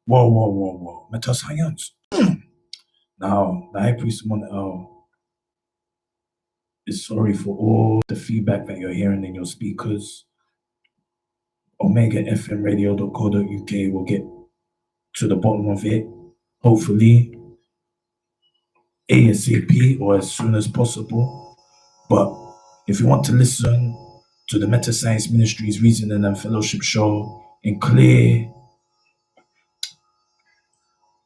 Whoa. METASCIENCE. Now, the High Priest Amun is sorry for all the feedback that you're hearing in your speakers. OmegaFMradio.co.uk will get to the bottom of it, hopefully ASAP or as soon as possible. But if you want to listen to the Metascience Ministries Reasoning and Fellowship show in clear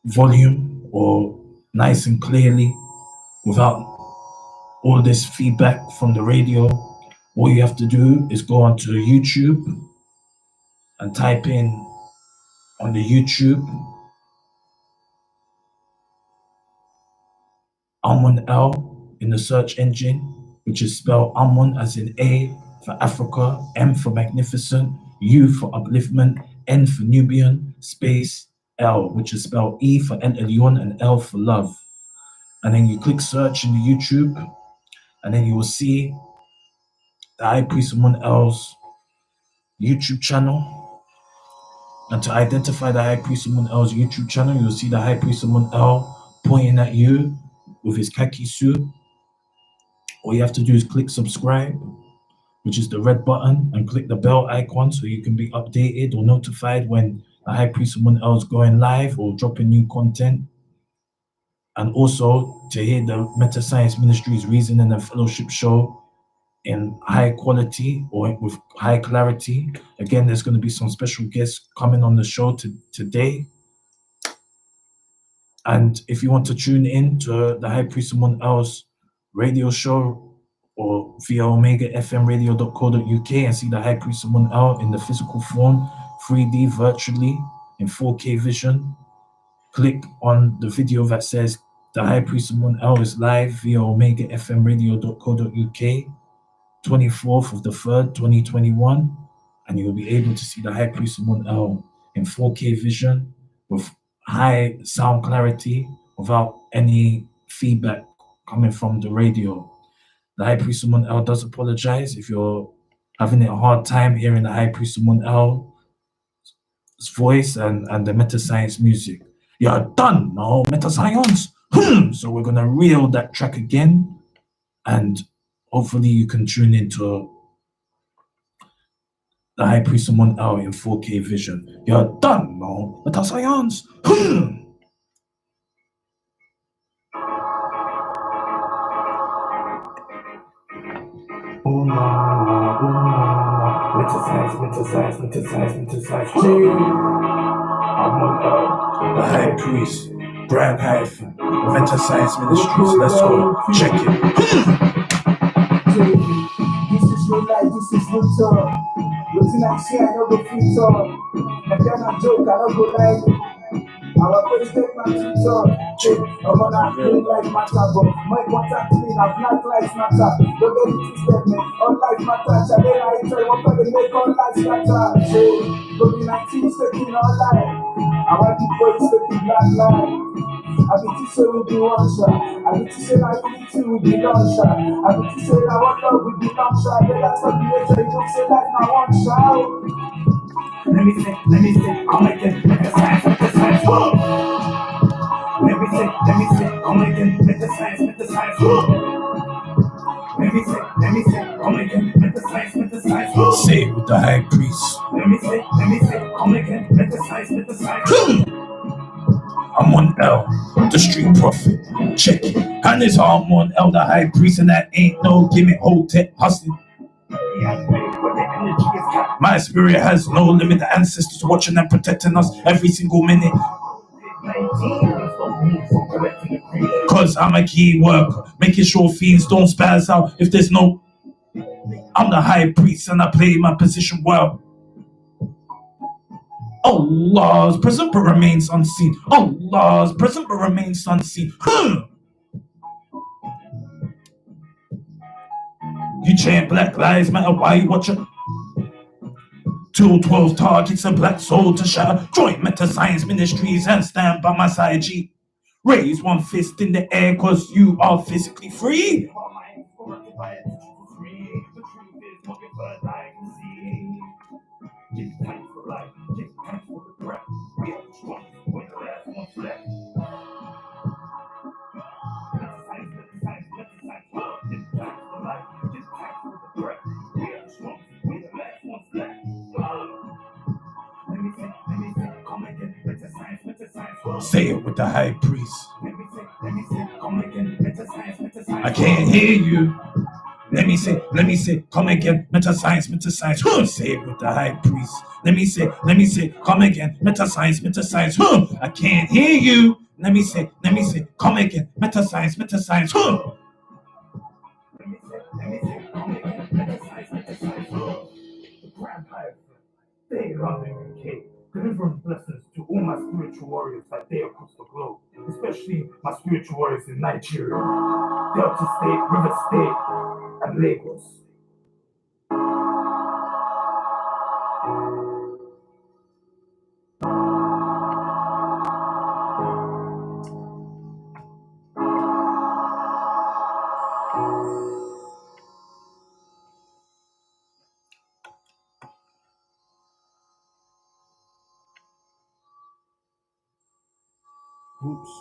volume or nice and clearly without all this feedback from the radio, all you have to do is go onto YouTube and type in on the YouTube Amun L in the search engine, which is spelled Amun as in A for Africa, M for magnificent, U for upliftment, N for Nubian, space L, which is spelled E for El Elyon and L for love. And then you click search in the YouTube, and then you will see the High Priest Amun L's YouTube channel. And to identify the High Priest Amun L's YouTube channel, you'll see the High Priest Amun L pointing at you with his khaki suit. All you have to do is click subscribe, which is the red button, and click the bell icon so you can be updated or notified when the High Priest Amun L is going live or dropping new content. And also to hear the Metascience Ministries Reasoning and Fellowship show in high quality or with high clarity. Again, there's going to be some special guests coming on the show today. And if you want to tune in to the High Priest Amun L's radio show or via OmegaFMradio.co.uk and see the High Priest Amun L in the physical form, 3D virtually in 4K vision, click on the video that says the High Priest Amun L is live via OmegaFMradio.co.uk, 24th of the 3rd, 2021, and you'll be able to see the High Priest Amun L in 4K vision with high sound clarity without any feedback coming from the radio. The High Priest Amun L does apologize if you're having a hard time hearing the High Priest Amun L's voice and the Metascience music. You're done, no Metascience. So we're gonna reel that track again, and hopefully you can tune into the High Priest Amun L in 4K vision. You're done, no Metascience. Metascience. Amun L, the High Priest, brand hyphen, Metascience Ministries. Let's go. Check it. This is real life, this is real talk. Looking at shit, I know the free talk. And then I joke, I don't go like it. Our president man to talk. I'm on a clean life matter, but my water clean, a black lives matter. Don't get it twisted, man. All life matter. Challenge, I tell what can they make all lives matter. COVID-19 is taking all life. Our people is taking black life. I be teaching with the one shot. I be teaching I unity with the long shot. I be teaching I want love with the long shot. Then that's what the nature, you don't say life now one shot. Let me say, I'll make it, make a science. Let me say, I'll make it, make a science. Let me say, I'll make it, make a science. Say it with the High Priest. Let me say, I'll make it, make a science. Amun L, the street prophet. Check it. And it's Amun L, the High Priest, and that ain't no gimmick, hotel hustling. My spirit has no limit. The ancestors watching and protecting us every single minute. Cause I'm a key worker, making sure fiends don't spaz out if there's no. I'm the High Priest and I play my position well. Allah's present but remains unseen. Allah's present but remains unseen. You chant Black Lives Matter, why you watching? 212 targets, a black soul to shatter. Join Metascience Ministries and stand by my side, G. Raise one fist in the air cause you are physically free. Give thanks for life, give thanks for the breath. We are strong, Say it with the high priest. Let me say, come again, metascience. I can't hear you. Let me say, come again, metascience. Say it with the high priest. Let me say, come again, metascience. I can't hear you. Let me say, come again, metascience. Let me say, come again, metascience. The grand high they love the UK. Delivering blessings to all my spiritual warriors that day across the globe, especially my spiritual warriors in Nigeria, Delta State, River State, and Lagos. Oops.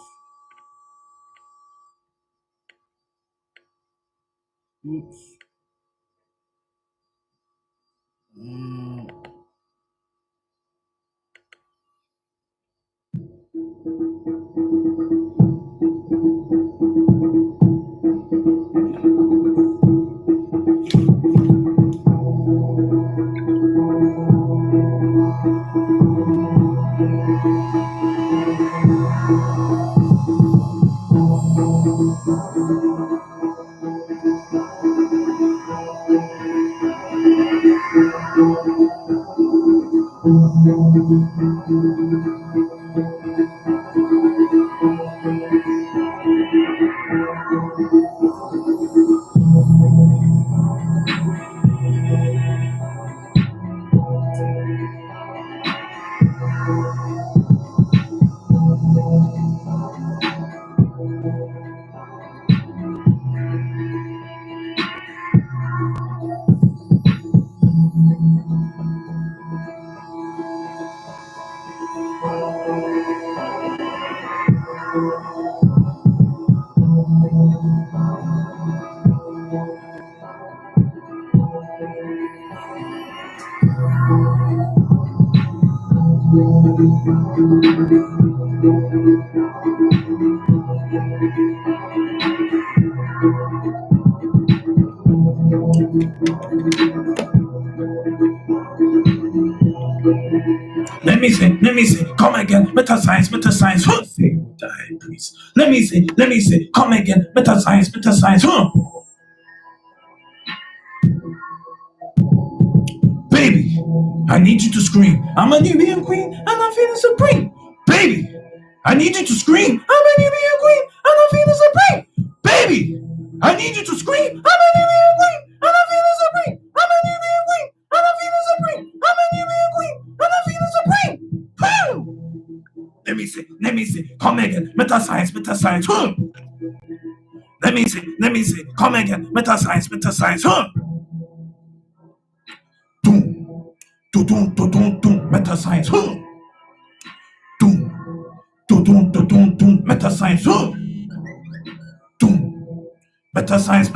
Let me say, come again, metascience. Say it with the high priest. Let me say, come again, metascience. Baby, I need you to scream. I'm a Nubian queen and I'm feeling supreme. Baby, I need you to scream. I'm a Nubian queen and I'm feeling supreme. Baby, I need you to scream. I'm a Nubian queen and I'm feeling supreme. I'm a Nubian queen and I'm feeling supreme. I'm a Nubian queen and I'm feeling supreme. Let me say, come again, metascience. Let me say, come again, metascience. Doom, metascience. Doom, metascience. Doom, metascience.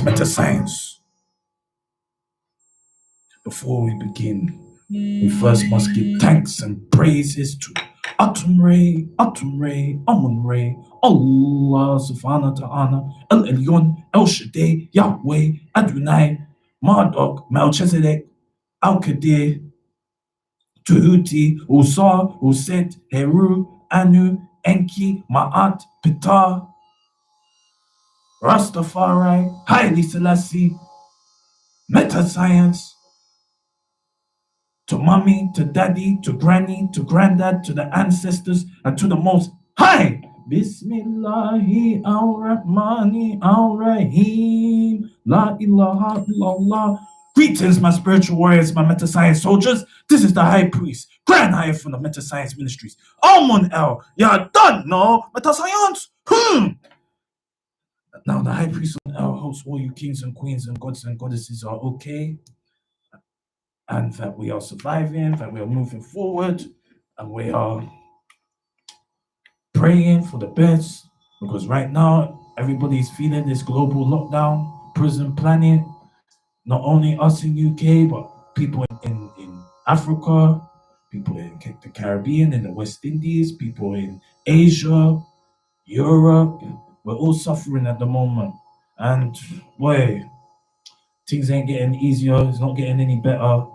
Metascience. Before we begin, we first must give thanks and praises to Amun Ray, Allah Subhanahu Ta'ala, El Elyon, El Shaddai, Yahweh, Adonai, Marduk, Melchizedek, Al Qadir, Tuhuti, Usa, Uset, Heru, Anu, Enki, Ma'at, Ptah, Rastafari, Haile Selassie, Metascience, to mommy, to daddy, to granny, to granddad, to the ancestors, and to the most high. Bismillahi ar-Rahmani ar-Rahim. La ilaha illallah. Greetings, my spiritual warriors, my metascience soldiers. This is the high priest, grand high from the metascience ministries. Amun El. Ya done, no? Metascience. Now the high priest on El hopes all you kings and queens and gods and goddesses are okay, and that we are surviving, that we are moving forward, and we are praying for the best, because right now everybody's feeling this global lockdown, prison planet, not only us in UK, but people in Africa, people in the Caribbean, in the West Indies, people in Asia, Europe. We're all suffering at the moment. And boy, things ain't getting easier. It's not getting any better,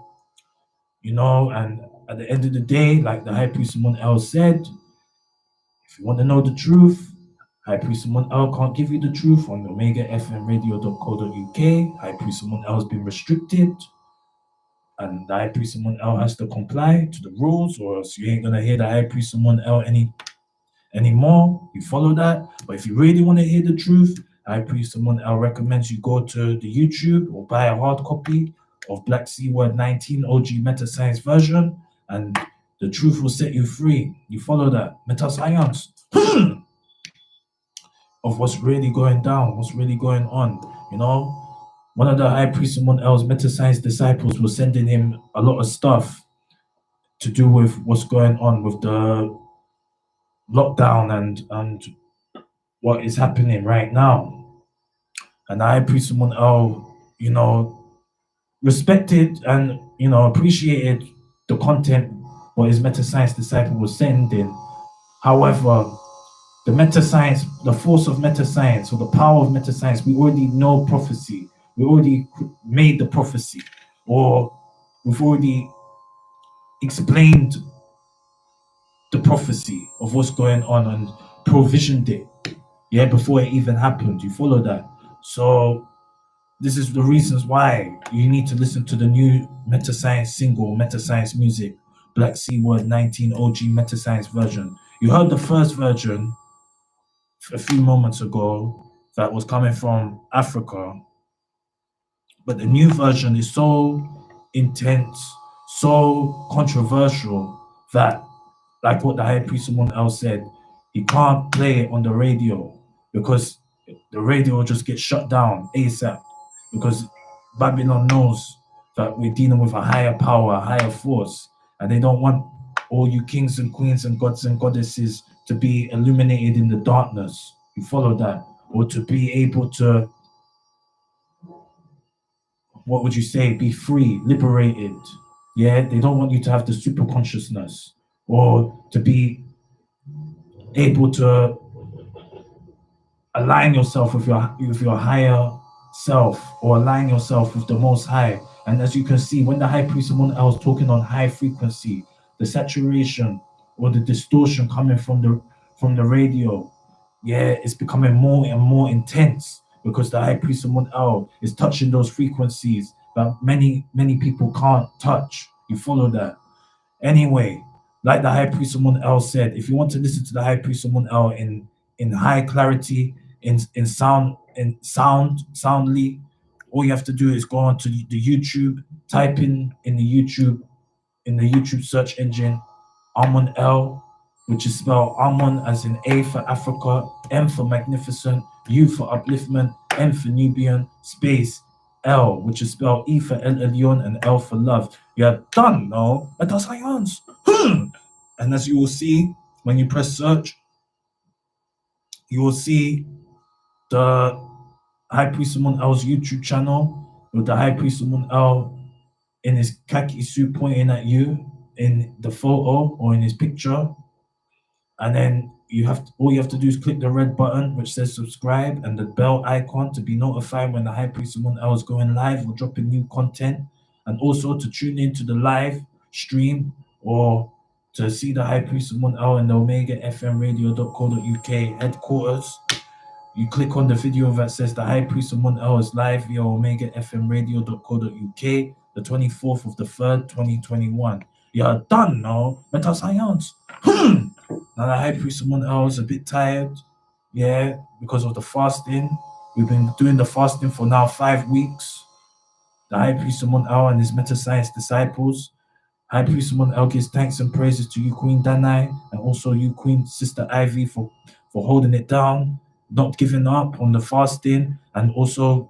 you know. And at the end of the day, like the High Priest Amun El said, if you want to know the truth, High Priest Amun El can't give you the truth on omegafmradio.co.uk. High Priest Amun El has been restricted, and the High Priest Amun El has to comply to the rules, or else you ain't gonna hear the High Priest Amun El anymore. You follow that. But if you really want to hear the truth, High Priest Amun El recommends you go to the YouTube or buy a hard copy of Black C Word 19 OG Meta Science version, and the truth will set you free. You follow that. Meta Science of what's really going down, what's really going on. You know, one of the High Priest Amun El's Meta Science disciples was sending him a lot of stuff to do with what's going on with the lockdown and what is happening right now. And I Priest Amun El, you know, respected and appreciated the content what his meta science disciple was sending. However, the meta science, the force of meta science or the power of meta science, we already know prophecy. We already made the prophecy, or we've already explained the prophecy of what's going on and provisioned it. Yeah, before it even happened. You follow that? So this is the reasons why you need to listen to the new Meta Science single, Meta Science Music, Black C Word 19 OG Meta Science version. You heard the first version a few moments ago that was coming from Africa, but the new version is so intense, so controversial that, like what the High Priest Amun El said, he can't play it on the radio because the radio just gets shut down ASAP, because Babylon knows that we're dealing with a higher power, a higher force, and they don't want all you kings and queens and gods and goddesses to be illuminated in the darkness. You follow that? Or to be able to, what would you say, be free, liberated. Yeah, they don't want you to have the super consciousness or to be able to align yourself with your higher self, or align yourself with the Most High. And as you can see, when the High Priest Amun El was talking on high frequency, the saturation or the distortion coming from the radio, yeah, it's becoming more and more intense because the High Priest Amun El is touching those frequencies that many people can't touch. You follow that? Anyway, like the High Priest Amun El said, if you want to listen to the High Priest Amun El in high clarity, soundly, all you have to do is go onto the YouTube, type in the YouTube search engine, Amun El, which is spelled Amun as in A for Africa, M for magnificent, U for upliftment, N for Nubian, space L, which is spelled E for El Elyon and L for love. You're done, no? Meta science. And as you will see, when you press search, you will see the High Priest Amun El's YouTube channel with the High Priest Amun El in his khaki suit pointing at you in the photo or in his picture. And then all you have to do is click the red button which says subscribe and the bell icon to be notified when the High Priest Amun El is going live or dropping new content, and also to tune in to the live stream or to see the High Priest Amun El in the omegafmradio.co.uk headquarters. You click on the video that says the High Priest Amun El is live via omegafmradio.co.uk the 24th of the 3rd, 2021. You're done now. Meta science. Now the High Priest Amun El is a bit tired, yeah, because of the fasting. We've been doing the fasting for now 5 weeks. The High Priest Amun El and his Meta Science disciples. High Priest Amun El gives thanks and praises to you, Queen Danai, and also you, Queen Sister Ivy, for holding it down, not giving up on the fasting, and also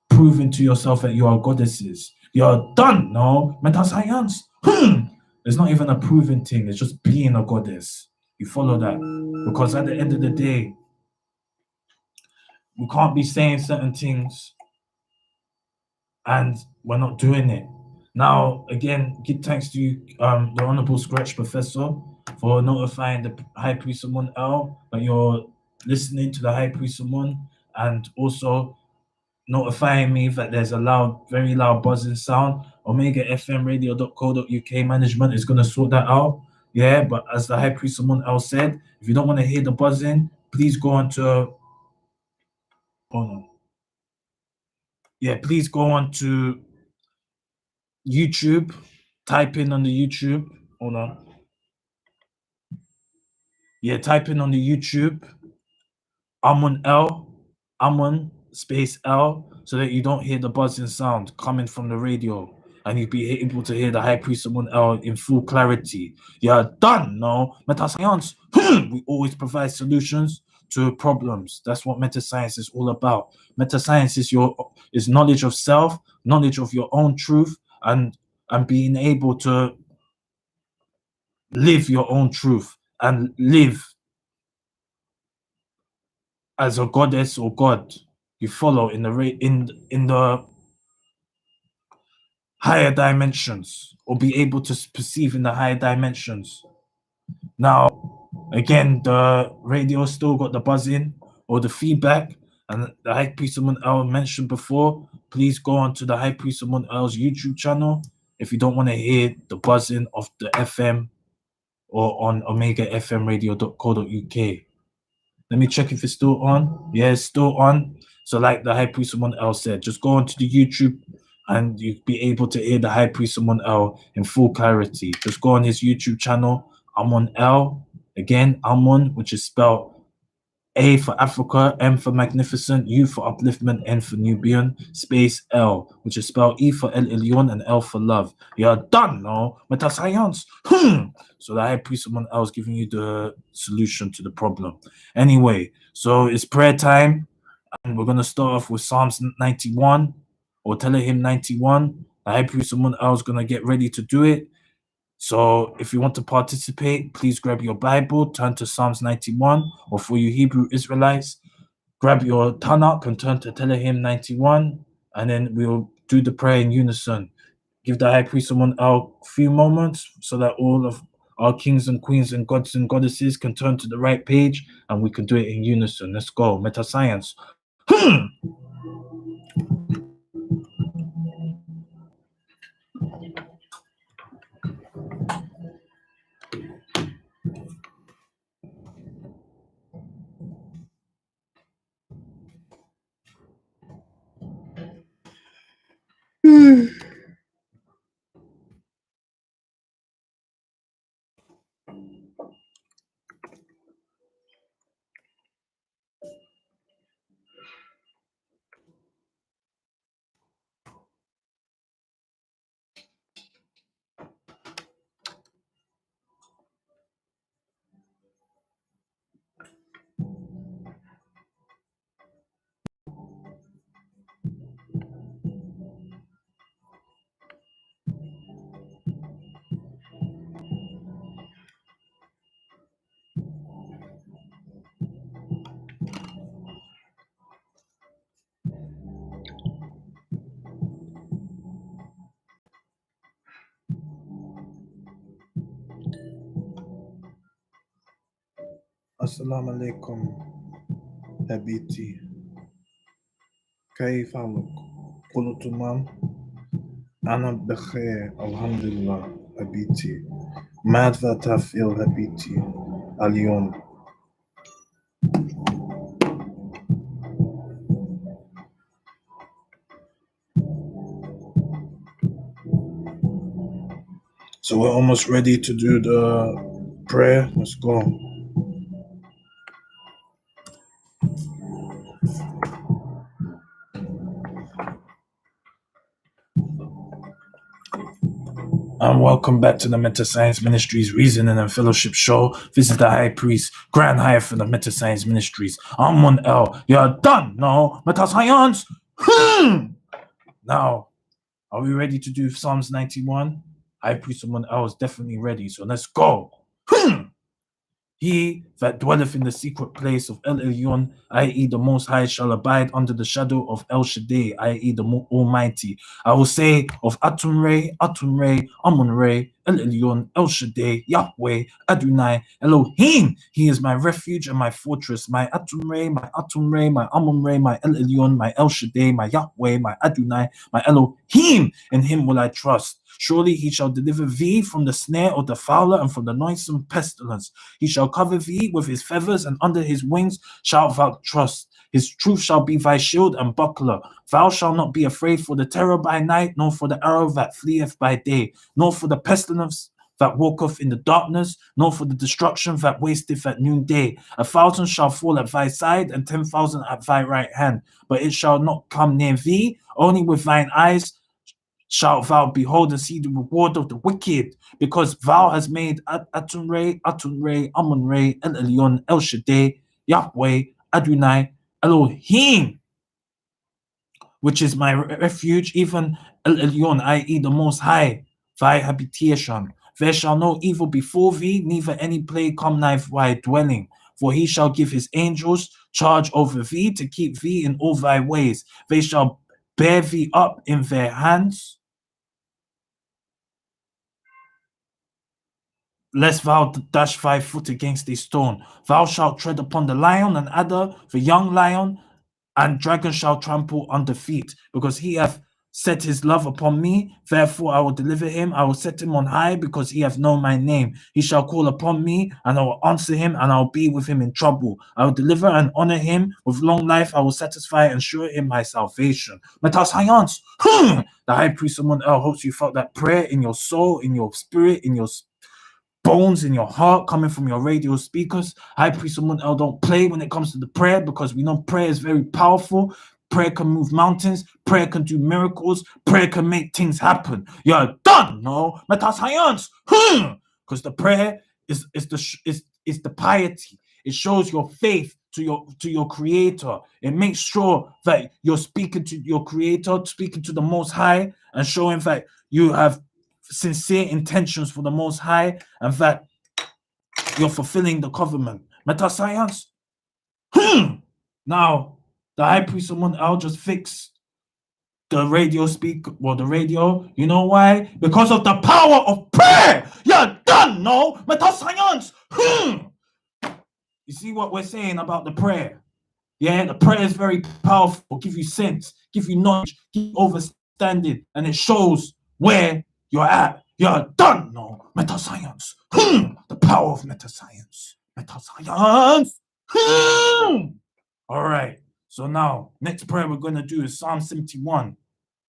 proving to yourself that you are goddesses. You're done, no? Meta science. It's not even a proving thing, it's just being a goddess. You follow that? Because at the end of the day, we can't be saying certain things and we're not doing it. Now, again, give thanks to you, the Honorable Scratch Professor, for notifying the High Priest Amun L that you're listening to the High Priest Amun, and also notifying me that there's a loud, very loud buzzing sound. OmegaFMradio.co.uk management is going to sort that out. Yeah, but as the High Priest Amun L said, if you don't want to hear the buzzing, please go on to. Hold on. Yeah, please go on to YouTube. Type in on the YouTube. Hold on. Yeah, type in on the YouTube Amun space L, so that you don't hear the buzzing sound coming from the radio, and you'll be able to hear the High Priest Amun L in full clarity. You're done, no? Metascience, we always provide solutions to problems. That's what metascience is all about. Metascience is knowledge of self, knowledge of your own truth, and being able to live your own truth and live as a goddess or god you follow in the higher dimensions, or be able to perceive in the higher dimensions. Now, again, the radio still got the buzzing or the feedback, and the High Priest Amun El mentioned before. Please go on to the High Priest Amun El's YouTube channel if you don't want to hear the buzzing of the FM, or on OmegaFMradio.co.uk. Let me check if it's still on. Yeah, it's still on. So, like the High Priest Someone Else said, just go onto the YouTube and you'll be able to hear the High Priest Someone Else in full clarity. Just go on his YouTube channel, Amun L. Again, Amun, which is spelled A for Africa, M for Magnificent, U for Upliftment, N for Nubian, space L, which is spelled E for El Elyon and L for Love. You're done, no? Metascience. So the High Priest Someone Else giving you the solution to the problem. Anyway, so it's prayer time, and we're gonna start off with Psalms 91 or Telehim 91. The High Priest Someone Else gonna get ready to do it. So if you want to participate, please grab your Bible, turn to Psalms 91, or for you Hebrew Israelites, grab your Tanakh and turn to Telehim 91, and then we'll do the prayer in unison. Give the High Priest someone a few moments so that all of our kings and queens and gods and goddesses can turn to the right page, and we can do it in unison. Let's go. Metascience. Assalamu alaikum, Habiti. كيف حالك؟ كله تمام؟ أنا بخير الحمد لله حبيبتي. ماذا تفعل حبيبتي اليوم؟ So we're almost ready to do the prayer. Let's go. And welcome back to the Metascience Ministries Reasoning and Fellowship Show. This is the High Priest, Grand High for the Metascience Ministries. Amun L. You're done, no? Metascience! Now, are we ready to do Psalms 91? High Priest Amun L is definitely ready, so let's go. He that dwelleth in the secret place of El Elyon, i.e., the Most High, shall abide under the shadow of El Shaddai, i.e., the Almighty. I will say of Atum-Re, Amun-Re, El Elyon, El Shaddai, Yahweh, Adonai, Elohim. He is my refuge and my fortress, my Atum-Re, my Amun-Re, my El Elyon, my El Shaddai, my Yahweh, my Adonai, my Elohim. In him will I trust. Surely he shall deliver thee from the snare of the fowler and from the noisome pestilence. He shall cover thee with his feathers, and under his wings shalt thou trust. His truth shall be thy shield and buckler. Thou shalt not be afraid for the terror by night, nor for the arrow that fleeth by day, nor for the pestilence that walketh in the darkness, nor for the destruction that wasteth at noonday. 1,000 shall fall at thy side, and 10,000 at thy right hand, but it shall not come near thee. Only with thine eyes shalt thou behold and see the reward of the wicked, because thou hast made Atum-Re, Amun-Re, El Elyon, El Shaddai, Yahweh, Adonai, Elohim, which is my refuge, even El Elyon, i.e., the Most High, thy habitation. There shall no evil befall thee, neither any plague come nigh thy dwelling. For he shall give his angels charge over thee to keep thee in all thy ways. They shall bear thee up in their hands, lest thou dash thy foot against a stone. Thou shalt tread upon the lion and adder, the young lion, and dragon shall trample under feet, because he hath set his love upon me. Therefore I will deliver him. I will set him on high, because he hath known my name. He shall call upon me, and I will answer him, and I will be with him in trouble. I will deliver and honor him. With long life I will satisfy and show him my salvation. METASCIENCE. The high priest Amun hopes you felt that prayer in your soul, in your spirit, in your bones in your heart coming from your radio speakers. High Priest Amun don't play when it comes to the prayer, because we know prayer is very powerful. Prayer can move mountains. Prayer can do miracles. Prayer can make things happen. You're done, no? METASCIENCE. Because the prayer is the piety. It shows your faith to your creator. It makes sure that you're speaking to your creator, speaking to the Most High, and showing that you have sincere intentions for the Most High, and that you're fulfilling the covenant. METASCIENCE. Now, the high priest Amun just fixed the radio the radio. You know why? Because of the power of prayer. You're done, no? METASCIENCE. You see what we're saying about the prayer? Yeah, the prayer is very powerful. Give you sense, give you knowledge, give you understanding, and it shows where you're at. You're done, no? METASCIENCE. The power of METASCIENCE. METASCIENCE. All right. So now, next prayer we're going to do is Psalm 71,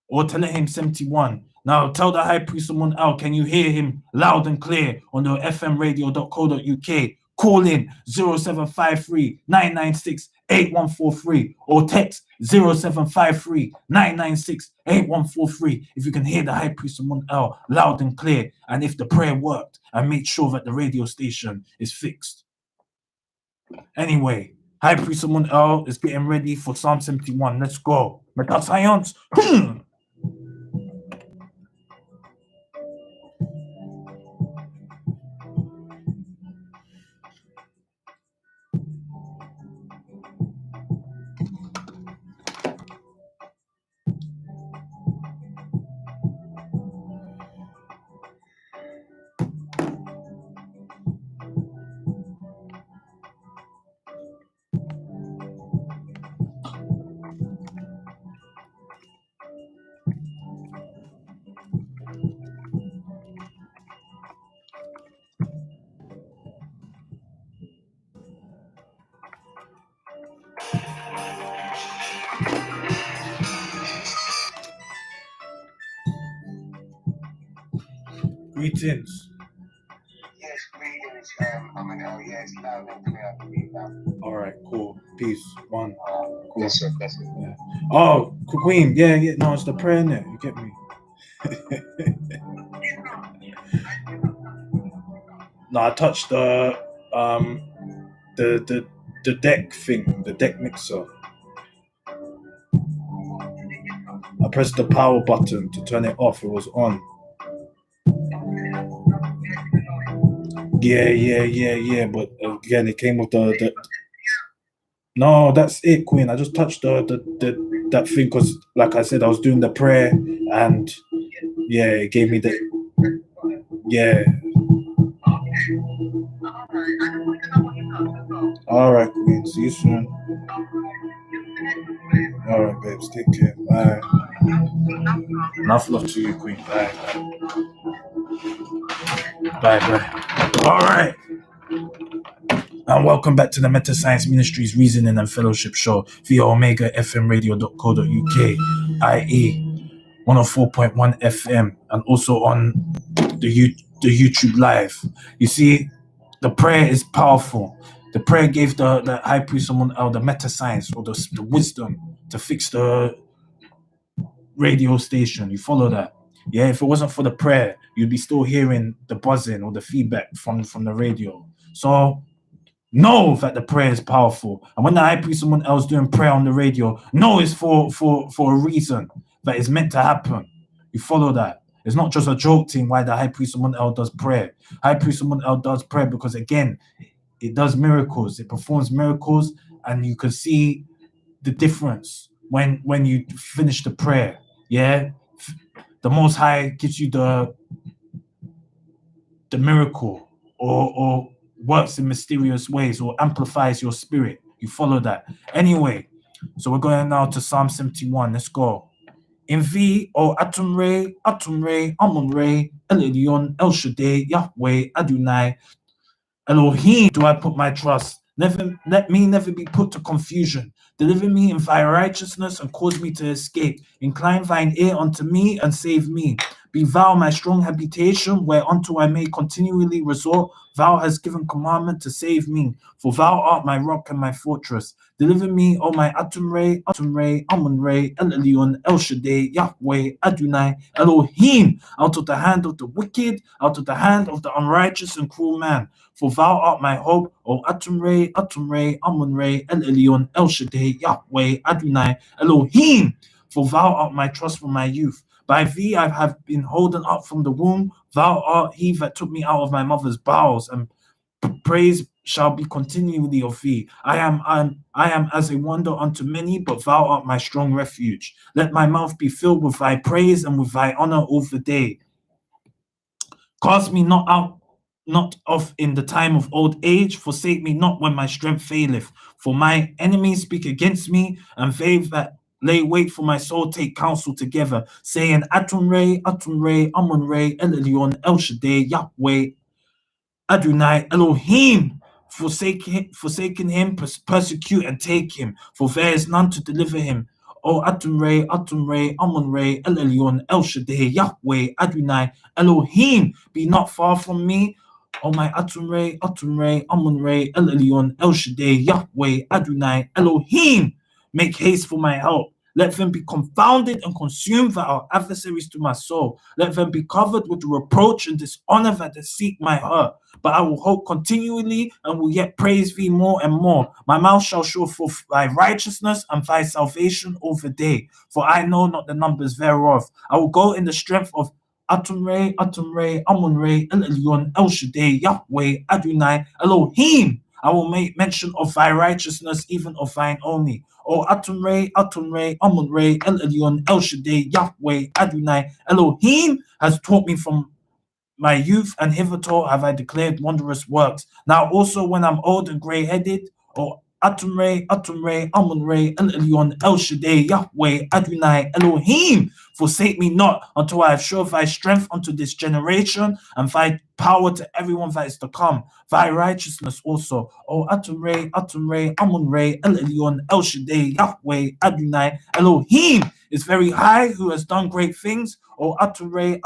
or Telehim 71. Now, tell the high priest Amun can you hear him loud and clear on the fmradio.co.uk? Call in 0753 996 8143, or text 0753 996 8143 if you can hear the high priest Amun loud and clear, and if the prayer worked, and make sure that the radio station is fixed. Anyway, high priest Amun is getting ready for Psalm 71. Let's go. METASCIENCE. Greetings. Yes, greetings. Yes, loud and clear, I believe now. All right, cool. Peace. One. Cool. Yes, sir. That's it. Yeah. Oh, Queen. Yeah. No, it's the prayer in it. You get me? No, I touched the deck thing, the deck mixer. I pressed the power button to turn it off. It was on. Yeah. But again, it came with the. No, that's it, Queen. I just touched the that thing because, like I said, I was doing the prayer, and yeah, it gave me the yeah. All right, Queen. See you soon. All right, babes. Take care. Bye. Enough love to you, Queen. Bye. Bye. All right. And welcome back to the METASCIENCE Ministries Reasoning and Fellowship Show via omegafmradio.co.uk, i.e. 104.1 FM, and also on the YouTube Live. You see, the prayer is powerful. The prayer gave the high priest someone the METASCIENCE, or the wisdom to fix the radio station. You follow that? Yeah, if it wasn't for the prayer, you'd be still hearing the buzzing or the feedback from the radio. So know that the prayer is powerful. And when the high priest someone else doing prayer on the radio, know it's for a reason that is meant to happen. You follow that? It's not just a joke thing why the high priest someone else does prayer. High priest someone else does prayer because, again, it does miracles. It performs miracles, and you can see the difference when you finish the prayer. Yeah, the Most High gives you the miracle, or works in mysterious ways, or amplifies your spirit. You follow that? Anyway, so we're going now to Psalm 71. Let's go. In thee, O Atum Re, Amun Re, El Elyon, El Shaddai, Yahweh, Adonai, Elohim, do I put my trust. Let me never be put to confusion. Deliver me in thy righteousness and cause me to escape. Incline thine ear unto me and save me. Be thou my strong habitation, whereunto I may continually resort. Thou hast given commandment to save me, for thou art my rock and my fortress. Deliver me, O my Atum Re, Amun Re, El Elyon, El Shaddai, Yahweh, Adonai, Elohim, out of the hand of the wicked, out of the hand of the unrighteous and cruel man. For thou art my hope, O Atum Re, Amun Re, El Elyon, El Shaddai, Yahweh, Adonai, Elohim. For thou art my trust from my youth. By thee I have been holden up from the womb. Thou art he that took me out of my mother's bowels, and praise shall be continually of thee. I am as a wonder unto many, but thou art my strong refuge. Let my mouth be filled with thy praise and with thy honor all the day. Cast me not off in the time of old age, forsake me not when my strength faileth. For my enemies speak against me, and they that lay wait for my soul take counsel together, saying, Atum Re, Amun Re, El Elyon, El Shaddai, Yahweh, Adonai, Elohim. Forsaken him, persecute and take him, for there is none to deliver him. O Atum Re, Amun Re, El Elyon, El Shaddai, Yahweh, Adonai, Elohim, be not far from me. O my Atum Re, Amun Re, El Elyon, El Shaddai, Yahweh, Adonai, Elohim, make haste for my help. Let them be confounded and consumed that are adversaries to my soul. Let them be covered with the reproach and dishonor that they seek my hurt. But I will hope continually and will yet praise thee more and more. My mouth shall show forth thy righteousness and thy salvation all the day, for I know not the numbers thereof. I will go in the strength of Atum Re, Amun Re, El Elyon, El Shaddai, Yahweh, Adonai, Elohim. I will make mention of thy righteousness, even of thine only. O Atum Re, Amun Re, El Elyon, El Shaddai, Yahweh, Adonai, Elohim has taught me from my youth, and hitherto have I declared wondrous works. Now also when I'm old and grey-headed, O Atum Re, Amun Re, El Elyon, El Shaddai, Yahweh, Adonai, Elohim, forsake me not until I have showed thy strength unto this generation, and thy power to everyone that is to come, thy righteousness also. O Atum Re, Amun Re, El Elyon, El Shaddai, Yahweh, Adonai, Elohim is very high, who has done great things. O Atum Re,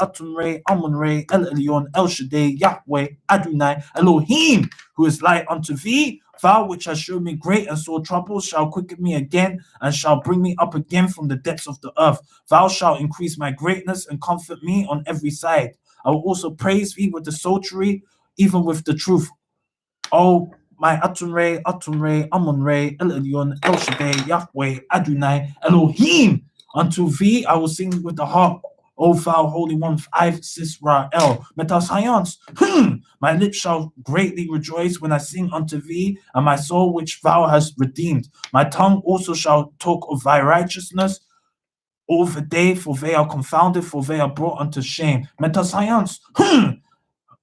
Amun Re, El Elyon, El Shaddai, Yahweh, Adonai, Elohim, who is like unto thee. Thou which hast shown me great and sore troubles shall quicken me again, and shall bring me up again from the depths of the earth. Thou shalt increase my greatness and comfort me on every side. I will also praise thee with the psaltery, even with the truth. O my Atum Re, Amun Re, El Elyon, El Shaddai, Yahweh, Adonai, Elohim. Unto thee I will sing with the harp O thou holy one, Isis Rael, METASCIENCE. My lips shall greatly rejoice when I sing unto thee, and my soul which thou hast redeemed. My tongue also shall talk of thy righteousness all the day, for they are confounded, for they are brought unto shame. METASCIENCE.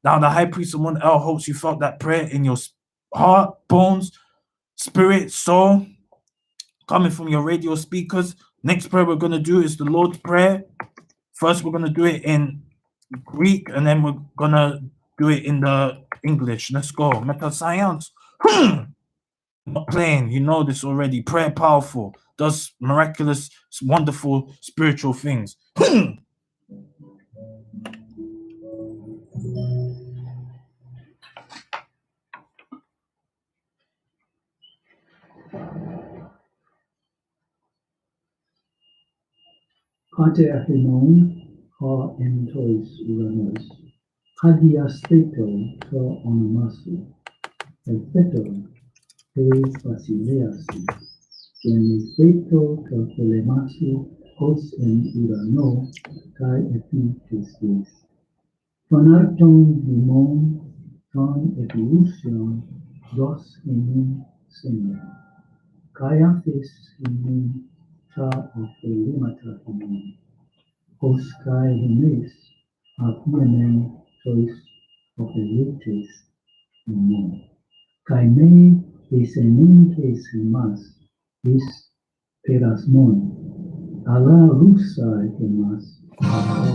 Now the high priest Amun hopes you felt that prayer in your heart, bones, spirit, soul, coming from your radio speakers. Next prayer we're going to do is the Lord's Prayer. First, we're going to do it in Greek, and then we're going to do it in the English. Let's go. METASCIENCE. Not playing. You know this already. Prayer powerful. Does miraculous, wonderful, spiritual things. Pater Amun, ha entois uranos, hagias theto to onomasu, et theto te basileasi, genes theto to telemasu, os en urano, kai epitistis. Phanaton himon, ton epiusion, dos emin sene, kai aphis emin ta ofelimata himon, os kai himes apiamen tois ofelites himon. Kai me esemintes himas is perasmon, ala rusa himas.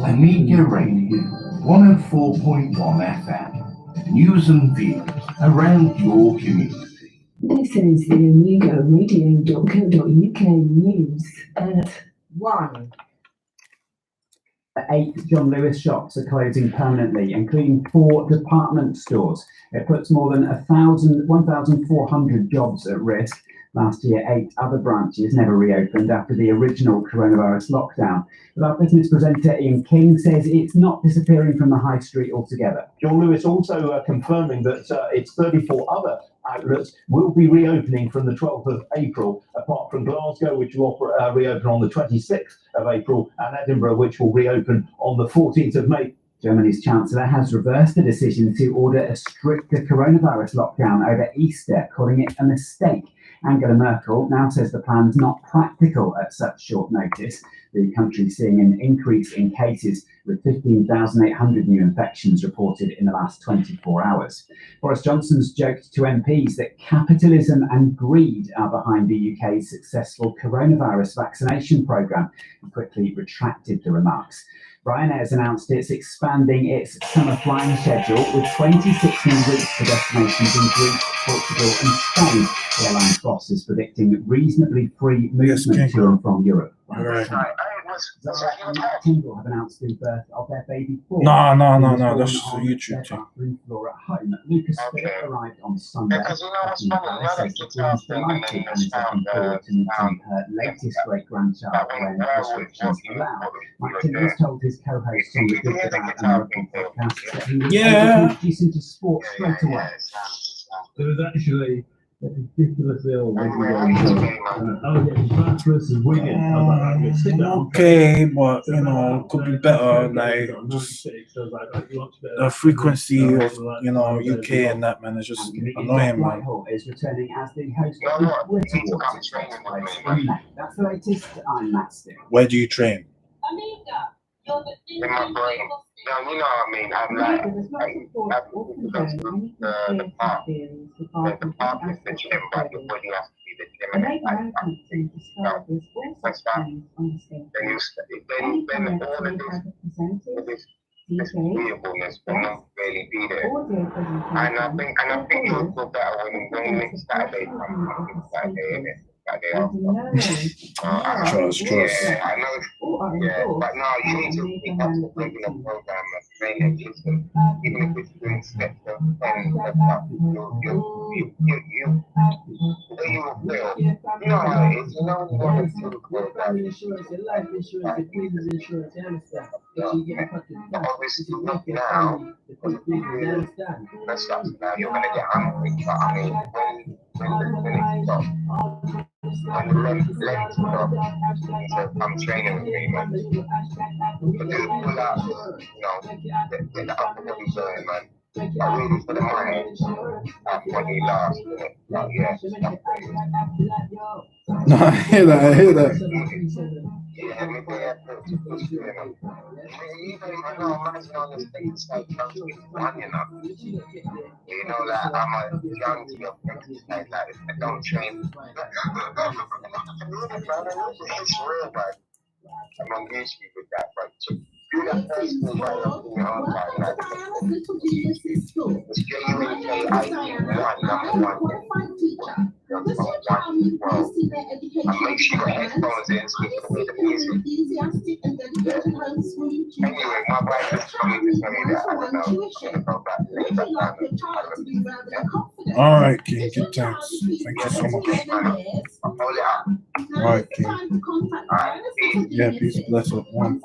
Amiga Radio 104.1 FM. News and views around your community. This is the AmigaRadio.co.uk news at 1. 8 John Lewis shops are closing permanently, including 4 department stores. It puts more than 1,400 jobs at risk. Last year, 8 other branches never reopened after the original coronavirus lockdown. But our business presenter Ian King says it's not disappearing from the high street altogether. John Lewis also confirming that its 34 other outlets will be reopening from the 12th of April, apart from Glasgow, which will reopen on the 26th of April, and Edinburgh, which will reopen on the 14th of May. Germany's Chancellor has reversed the decision to order a stricter coronavirus lockdown over Easter, calling it a mistake. Angela Merkel now says the plan's not practical at such short notice. The country's seeing an increase in cases, with 15,800 new infections reported in the last 24 hours. Boris Johnson's joked to MPs that capitalism and greed are behind the UK's successful coronavirus vaccination programme, and quickly retracted the remarks. Ryanair has announced it's expanding its summer flying schedule with 26 new routes to destinations in Greece, Portugal and Spain. The airline's boss is predicting reasonably free movement to and from Europe. Zara and Tingle have announced the birth of their baby boy. No, that's a YouTube thing. Bathroom floor at home. Lucas Spirit arrived on Sunday. Because you know what's funny? You know that guitar thing and then And is looking forward to meeting her latest great-grandchild when restrictions allow. Mike Timbers told his co-host on the Good About American podcast that he was able to introduce him to sport straight away. There was actually a ridiculous ill France versus Wigan. I was like, sit down. Okay, but you know, could be better. Like just the frequency of UK and that, man, is just annoying, man. Whitehall is returning as the host of the Brit Awards. That's the latest. I'm Matt Still. Where do you train? in my brain. Now, you know what I mean? I'm like, the park is the gym, but your body has to be the gym. And then all of this agreeableness will not really be there. And I think you'll feel better when next Saturday comes, Saturday after. Trust. Yeah, I know. Yeah, but no, you need to pick up the regular program and train it. Even if it's doing steps and stuff, you will feel. You know how it is. You know, you want to do the program. Life insurance, business insurance, you understand? But obviously, now, that's now you're going to get hungry. But I mean, when it stops, on the length job to come training with me, man. To do pull ups, you know, get the upper body going, man. But really for the money, body last, but yeah, No, I hear that. yeah, maybe I put to push through, you know. I know, imagine on this thing, it's like I'm 21, you know. You know, like, I'm a junkie of things like that. I don't train. It's real, man. I'm on YouTube with that, but do that first thing by your own time, like, it's J-U-N-K-I-E-1, number one. And make sure you got headphones in so you can hear the music. Yeah. Anyway, my wife just told me that I don't know. I'm going to go back. All right, King. Good times. Thank you so much. Hold it up. All right, King. All right, peace. Yeah, peace. Bless up. One.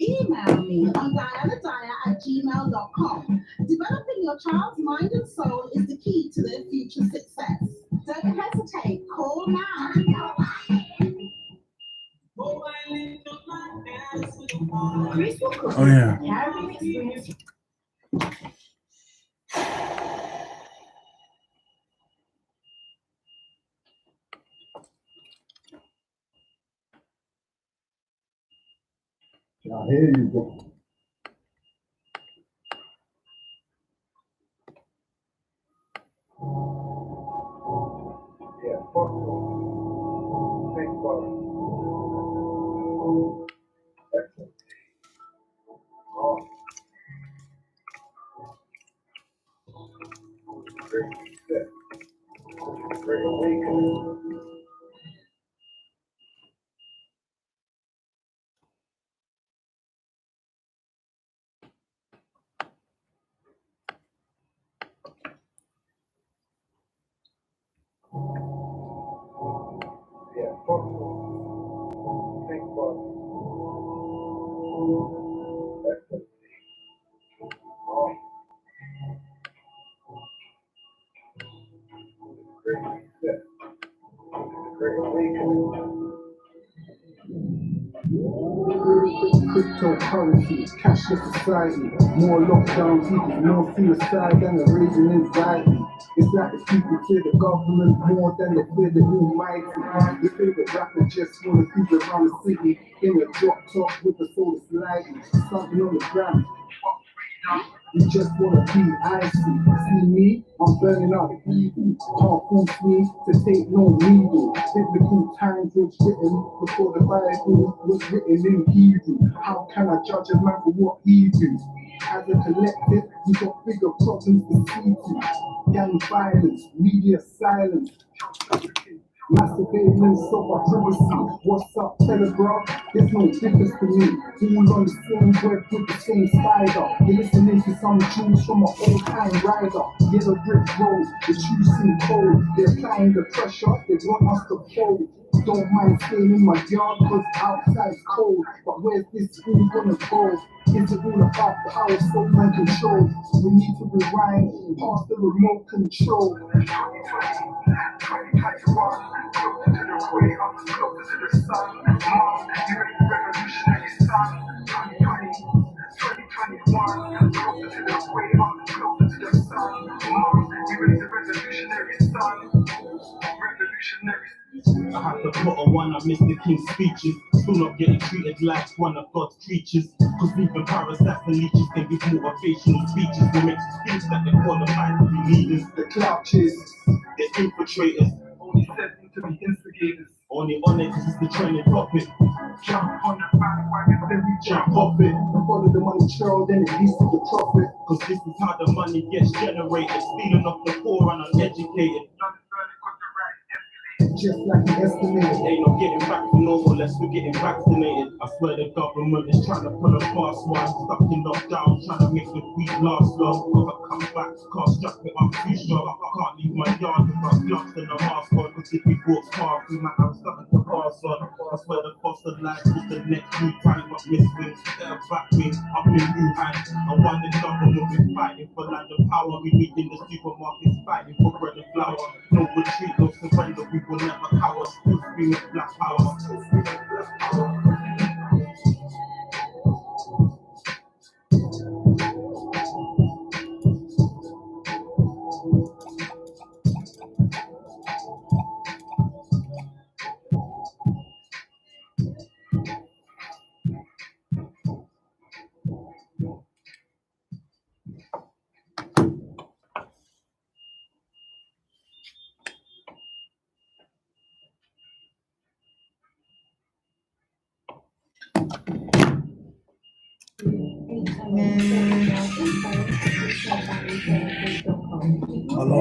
Email me on dianadaya@gmail.com. Developing your child's mind and soul is the key to their future success. Don't hesitate. Call now. Oh, yeah. I hear you, bro. Yeah, fuck you. Thank God. Excellent. Oh. Great step. Great awakening. Yeah, fuck you. Thank God. Excellent. Oh. Great step. Great awakening. Cryptocurrency, cashless society, more lockdowns, equals more suicide and a raising anxiety. It's like the people fear the government more than they fear the Almighty. Your favorite rapper just wanna cruise around the city in a drop top with the solar sliding, something on the ground. You just wanna be icy. See me? I'm burning out evil. Can't force me to take no needle. Biblical times was written before the Bible was written in Hebrew. How can I judge a man for what he do? As a collective, we got bigger problems to see to. Gang violence, media silence. Mass surveillance of our privacy. What's up, Telegraph? There's no difference to me. All on the same web with the same spider. You're listening to some tunes from an old-time rider. Get a brick road, the truth seem cold. They're applying the pressure, they want us to fold. Don't mind staying in my yard cause outside's cold. But where's this school gonna go? Is it all about power, soul and control? We need to rewind past the remote control. 2021, closer to the way up, closer to the sun. Mom, you're the revolutionary son. 2021, closer to the way up, closer to the sun. Mom, you're the revolutionary son. Revolutionary. I have to put on one, I miss the king's speeches. Still not getting treated like one of God's creatures. Cause even parasites and leeches can give motivational speeches. They make speech that they qualify to be leaders. The clout chasers, the infiltrators, only sent to be instigators. Only on it cause it's the trending topic. Jump on the bandwagon, then we jump off it. And follow the money trail, then it leads to the profit. Cause this is how the money gets generated. Stealing off the poor and uneducated. Just like the estimated. Ain't no getting back to normal unless we're getting vaccinated. I swear the government is trying to pull a fast one. Stuck in lockdown, trying to make the week last long. If I come back, can't strap it up too strong. I can't leave my yard without gloves and a mask on. Cause if we walk past, we might have something to pass on. I swear the cost of life is the next new time. Up missing, get a back wing, up in Wuhan. And one the government is fighting for land and power. We meet in the supermarkets, fighting for bread and No retreat, no surrender, we will never cower. Still screaming black power. Hello.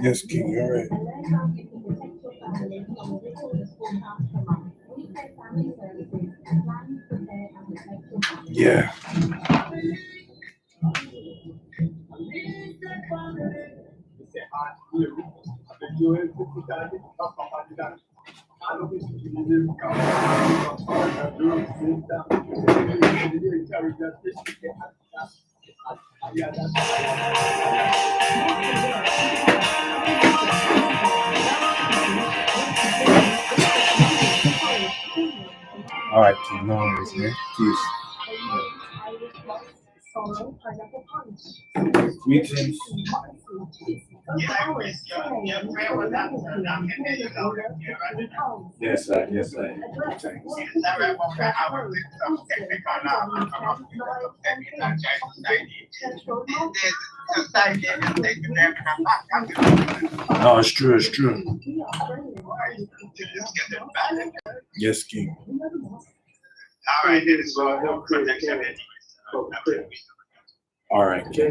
Yes, King, you're right. Yeah. All right, King, no worries, man. Peace. Greetings. Yes, sir. Yes, sir. Thanks. No, it's true. It's true. Yes, King. All right, then it's protection. All right, King.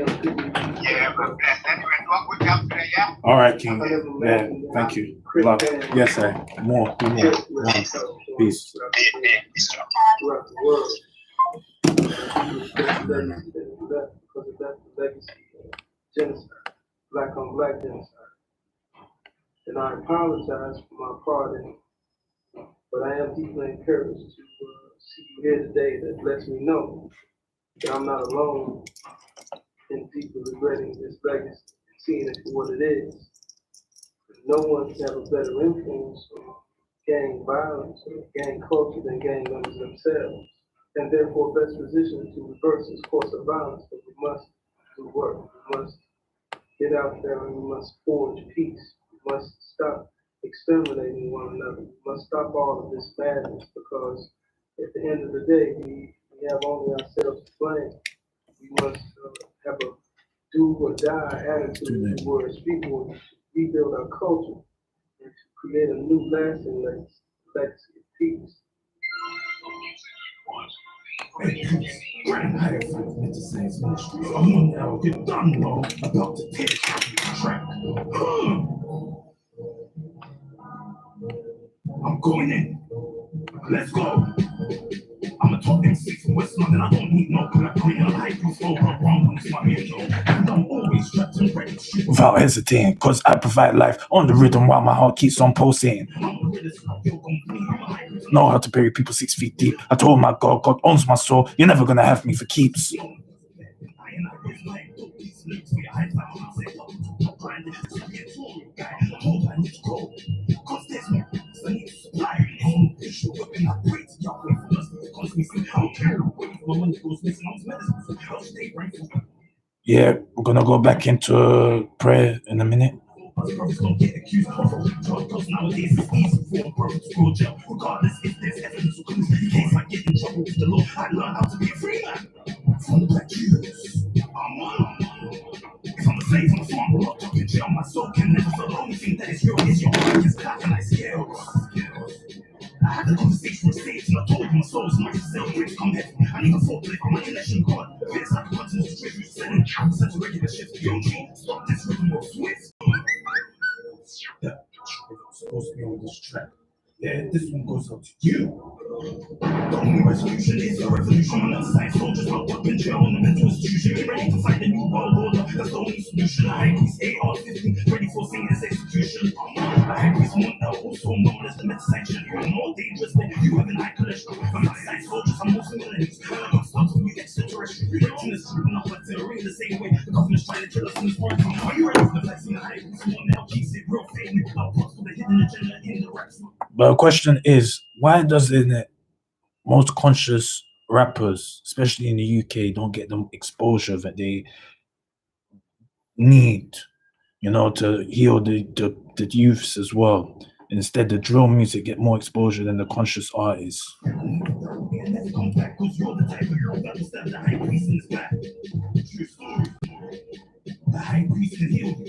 Yeah, but bless. Anyway, walk with you today, yeah? All right, King. Yeah, thank you. Love. Yes, sir. More. Peace. throughout the world. Because of that legacy of genocide, black on black genocide. And I apologize for my part in it, but I am deeply encouraged to see you here today. That lets me know that I'm not alone in deeply regretting this legacy, seeing it for what it is. No one can have a better influence on gang violence or gang culture than gang members themselves, and therefore best positioned to reverse this course of violence. But we must do work. We must get out there and we must forge peace. We must stop exterminating one another. We must stop all of this madness, because at the end of the day, we have only ourselves to blame. We must have a do or die attitude towards people to rebuild our culture and to create a new lasting legacy of peace. Grand higher for METASCIENCE Ministries. Amun now, get done, bro. About to take track. I'm going in. Let's go. I'm a top MC from West London. I don't need no collaborating. I like who's all wrong when it's my intro. And I'm always trapped and ready to shoot without hesitating, cause I provide life on the rhythm while my heart keeps on pulsating. Know how to bury people 6 feet deep. I told my God owns my soul. You're never gonna have me for keeps. Yeah, we're gonna go back into prayer in a minute. Regardless if there's evidence or clues, in case I get in trouble with the law, I learn how to be a free man. From the black Jews, if I'm a slave on a farm, we're locked up in jail. My soul can never feel the only thing that is real is your heart is black and I scale. I had a conversation with Sage and I told him my soul is much as self bricks come heavy. I need a forklift on my election card. It's like a continent straight through selling counts such a regular shift. Yo, G, stop this rhythm of Swiss. Yeah, it's supposed to be on this track. Yeah, this one goes out to you. The only resolution is a revolution. On the side, soldiers locked up in jail in the mental institution. Get ready to fight the new world order. That's the only solution. I hate these AR-15, ready for Satan's execution. I hate this one now, also known as the METASCIENCE. You're more dangerous than you have an high cholesterol. I'm not side soldiers, I'm also millennials. I got stuff from you extraterrestrial. Reaching the street, not like theory in the same way. The government's trying to But the question is, why doesn't it most conscious rappers, especially in the UK, don't get the exposure that they need, you know, to heal the youths as well? Instead, the drill music get more exposure than the conscious artists. The high priest can heal you,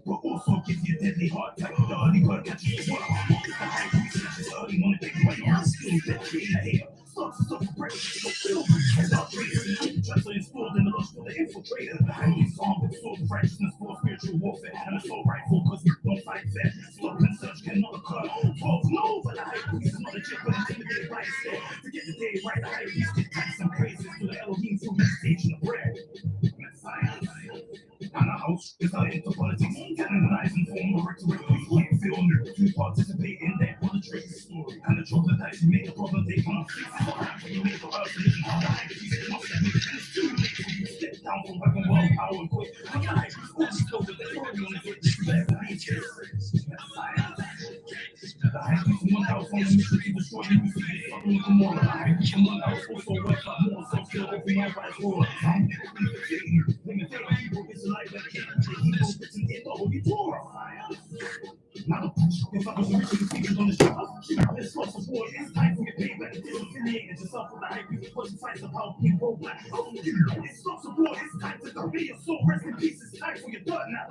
but also give you a deadly heart attack. The early bird catches you well. The high priest catches early morning, big money, I'm still dead in the hair. Start to break, start breaking. Translating sport in the lust for the infiltrator. The high priest armed with the sword of righteousness for spiritual warfare. And it's all rightful because we don't fight fair. Stop and search cannot occur. 12 no, but the high priest is not a chick, but intimidated by his stare. To get the day right, the high priest gives thanks and praises to the Elohim through meditation of prayer. Science. And a house is not into politics, canonizing form of rhetoric. We feel new to participate in their politics. And the chosen dice who make the problem they can't fix. You make the earth living on the high priest must admit and it's too late for you to step down from weapon world power and quit. But the high priest always knows that they're already on his way. This is their science. The high priest in one house on a mission to destroy you. Something with the more. The high priest in one house also works out more. So still every man by his war. Now, if I was originally speaking on the show, this loss of war is time for your payback. Disaffiliated yourself with the high priest, but you fight the power people black. It's loss of war, it's time to convey your soul. Rest in peace, it's time for your dirt now.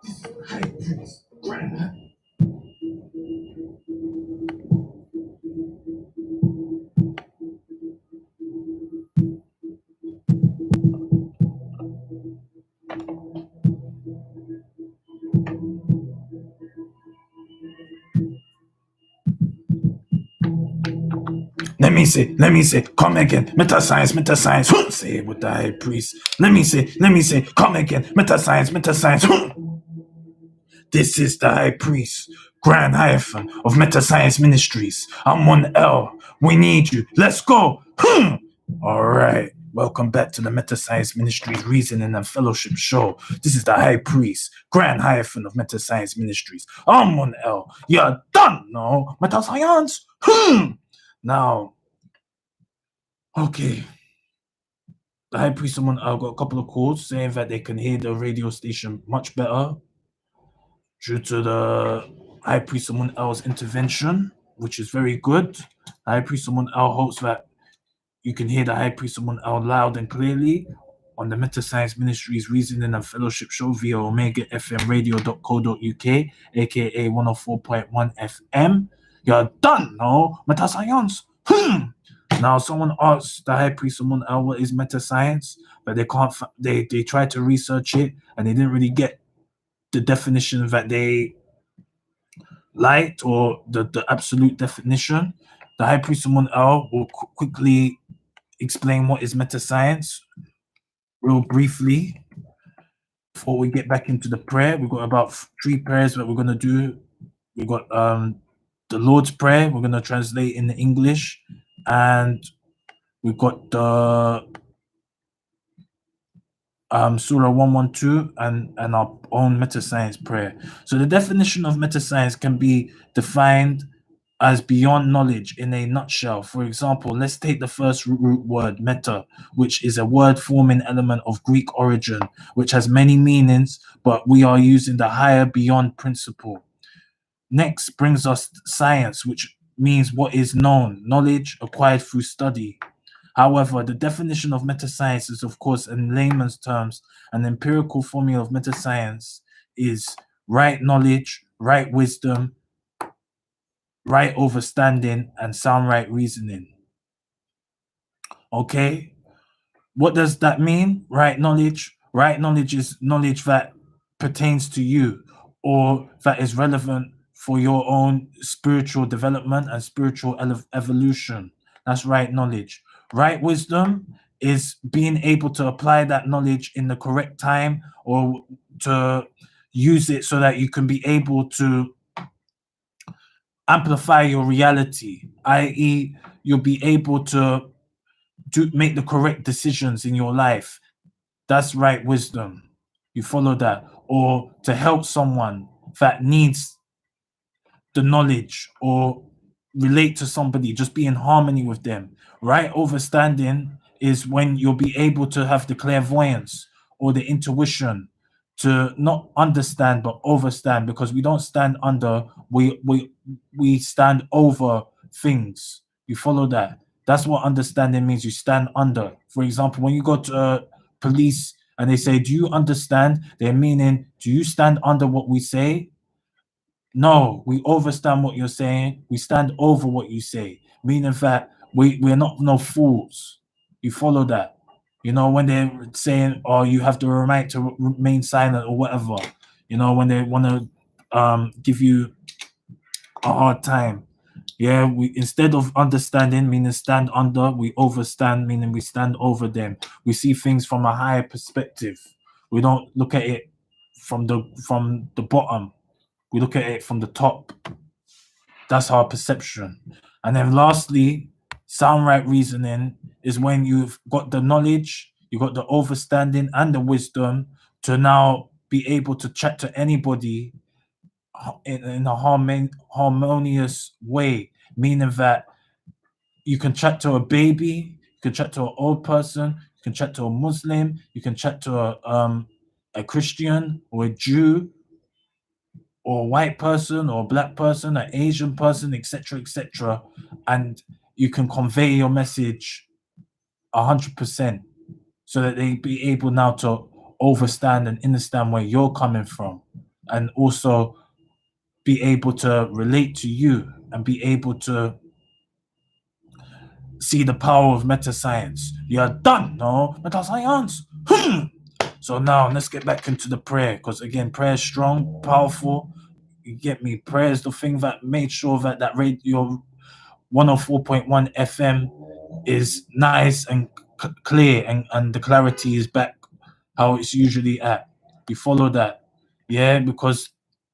This is the high priest, grand. Let me say, come again, metascience, say it with the high priest. Let me say, come again, metascience. This is the high priest, Grand Hyphen of Metascience Ministries. Amun L. We need you. Let's go. All right. Welcome back to the Metascience Ministries Reasoning and Fellowship Show. This is the High Priest, Grand Hyphen of Metascience Ministries. Amun L. You're done, no? Metascience. Now, okay. The High Priest, Amun L got a couple of calls saying that they can hear the radio station much better due to the High Priest Amun L's intervention, which is very good. The High Priest Amun L hopes that you can hear the High Priest Amun L loud and clearly on the Metascience Ministries Reasoning and Fellowship Show via omegafmradio.co.uk, aka 104.1 FM. You're done, no? Metascience. Now, someone asked the High Priest Amun L what is metascience, but they can't. They tried to research it and they didn't really get the definition that they liked, or the absolute definition. The High Priest Amun L will quickly explain what is metascience real briefly before we get back into the prayer. We've got about 3 prayers that we're going to do. We've got the Lord's Prayer, we're going to translate in the English, and we've got the Surah 112 and our own metascience prayer. So the definition of metascience can be defined as beyond knowledge in a nutshell. For example, let's take the first root word, meta, which is a word forming element of Greek origin, which has many meanings, but we are using the higher beyond principle. Next brings us science, which means what is known, knowledge acquired through study. However, the definition of metascience is, of course, in layman's terms, an empirical formula of metascience is right knowledge, right wisdom, right understanding, and sound right reasoning. Okay? What does that mean? Right knowledge? Right knowledge is knowledge that pertains to you or that is relevant for your own spiritual development and spiritual evolution. That's right knowledge. Right wisdom is being able to apply that knowledge in the correct time or to use it so that you can be able to amplify your reality, i.e., you'll be able to make the correct decisions in your life. That's right wisdom. You follow that. Or to help someone that needs the knowledge, or relate to somebody, just be in harmony with them. Right overstanding is when you'll be able to have the clairvoyance or the intuition to not understand but overstand, because we don't stand under, we stand over things. You follow that? That's what understanding means. You stand under. For example, when you go to police and they say, do you understand? They're meaning, do you stand under what we say? No, we overstand what you're saying. We stand over what you say. Meaning that we're not no fools. You follow that? You know, when they're saying, oh, you have the right to remain silent or whatever, you know, when they want to give you a hard time. Yeah, we, instead of understanding, meaning stand under, we overstand, meaning we stand over them. We see things from a higher perspective. We don't look at it from the bottom. We look at it from the top. That's our perception. And then lastly, sound right reasoning is when you've got the knowledge, you've got the overstanding and the wisdom to now be able to chat to anybody in a harmonious way, meaning that you can chat to a baby, you can chat to an old person, you can chat to a Muslim, you can chat to a Christian or a Jew, or a white person or a black person, an Asian person, etc., and you can convey your message 100%, so that they be able now to overstand and understand where you're coming from, and also be able to relate to you and be able to see the power of metascience. You're done, no? Metascience. So now let's get back into the prayer, because again, prayer is strong, powerful. You get me? Prayer is the thing that made sure that that radio 104.1 FM is nice and clear, and the clarity is back how it's usually at. You follow that? Yeah, because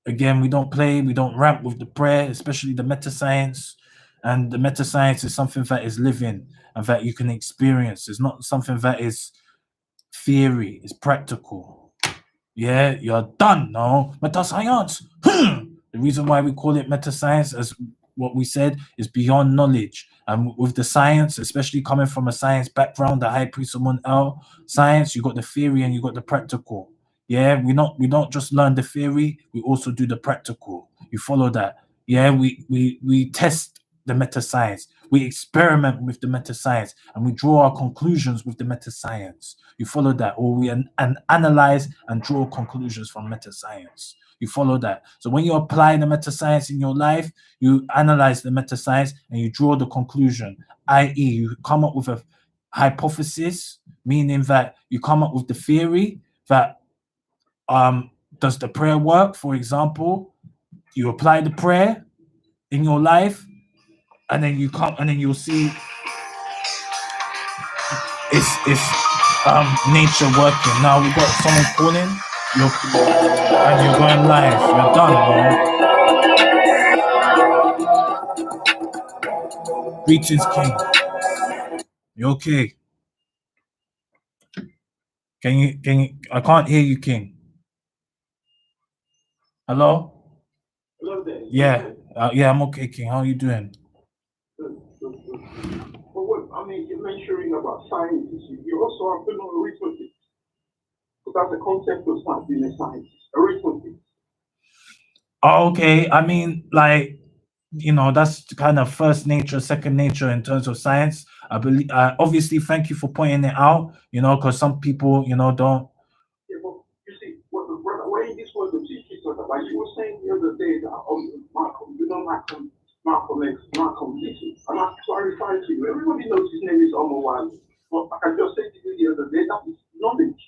again, we don't play, we don't rap with the prayer, especially the metascience. And the metascience is something that is living and that you can experience. It's not something that is theory, it's practical. Yeah, you're done, no? Metascience. The reason why we call it metascience, as what we said, is beyond knowledge. And with the science, especially coming from a science background, the high priest Amun science, you got the theory and you got the practical. Yeah, we don't just learn the theory, we also do the practical. You follow that? Yeah, we test the metascience. We experiment with the metascience and we draw our conclusions with the metascience. You follow that? Or we analyze and draw conclusions from metascience. You follow that? So when you apply the metascience in your life, you analyze the metascience and you draw the conclusion, i.e., you come up with a hypothesis, meaning that you come up with the theory that does the prayer work? For example, you apply the prayer in your life, and then you come, and then you'll see it's nature working. Now we got someone calling, and you're going live. You're done, bro. Greetings, King. You okay? Can you? I can't hear you, King. Hello? Hello there. Yeah. Yeah, I'm okay, King. How are you doing? Good. Well, what, I mean, you're mentioning about science. You also have to know arithmetic. Because that's the concept of science in the science. Arithmetic. Oh, okay. I mean, like, you know, that's kind of first nature, second nature in terms of science. I believe, obviously, thank you for pointing it out, you know, because some people, you know, don't. Yeah, but you see, when this was the teaching, like you were saying the other day that Malcolm, you know Malcolm X, Malcolm teaching. And I clarified to you, everybody knows his name is Omawali. But like I just said to you the other day, that is knowledge.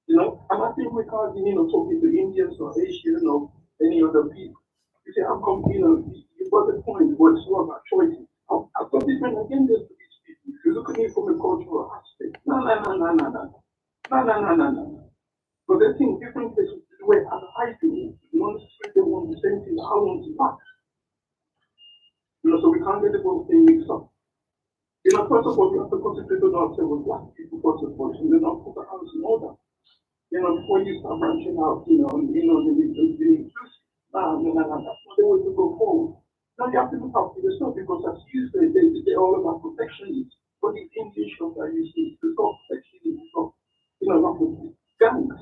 You know, and I think regarding, you know, talking to Indians or Asians or any other people, you say, how come, you know, you got the point, but it's all about choices. I've got different agendas for these people. If you look at it from a cultural aspect, no. But they think different places the way as I feel, not necessarily they want the same thing I want to like. So we can't get the whole thing mixed up. First of all, we have to concentrate on ourselves, black people first of all, and then I'll put the house in order. Before you start branching out, the that's not the way to go forward. Now you have to look out for yourself because as you say, they're all about protectionism. But the English of that you see, it's called protectionism, it's called, not with gangs,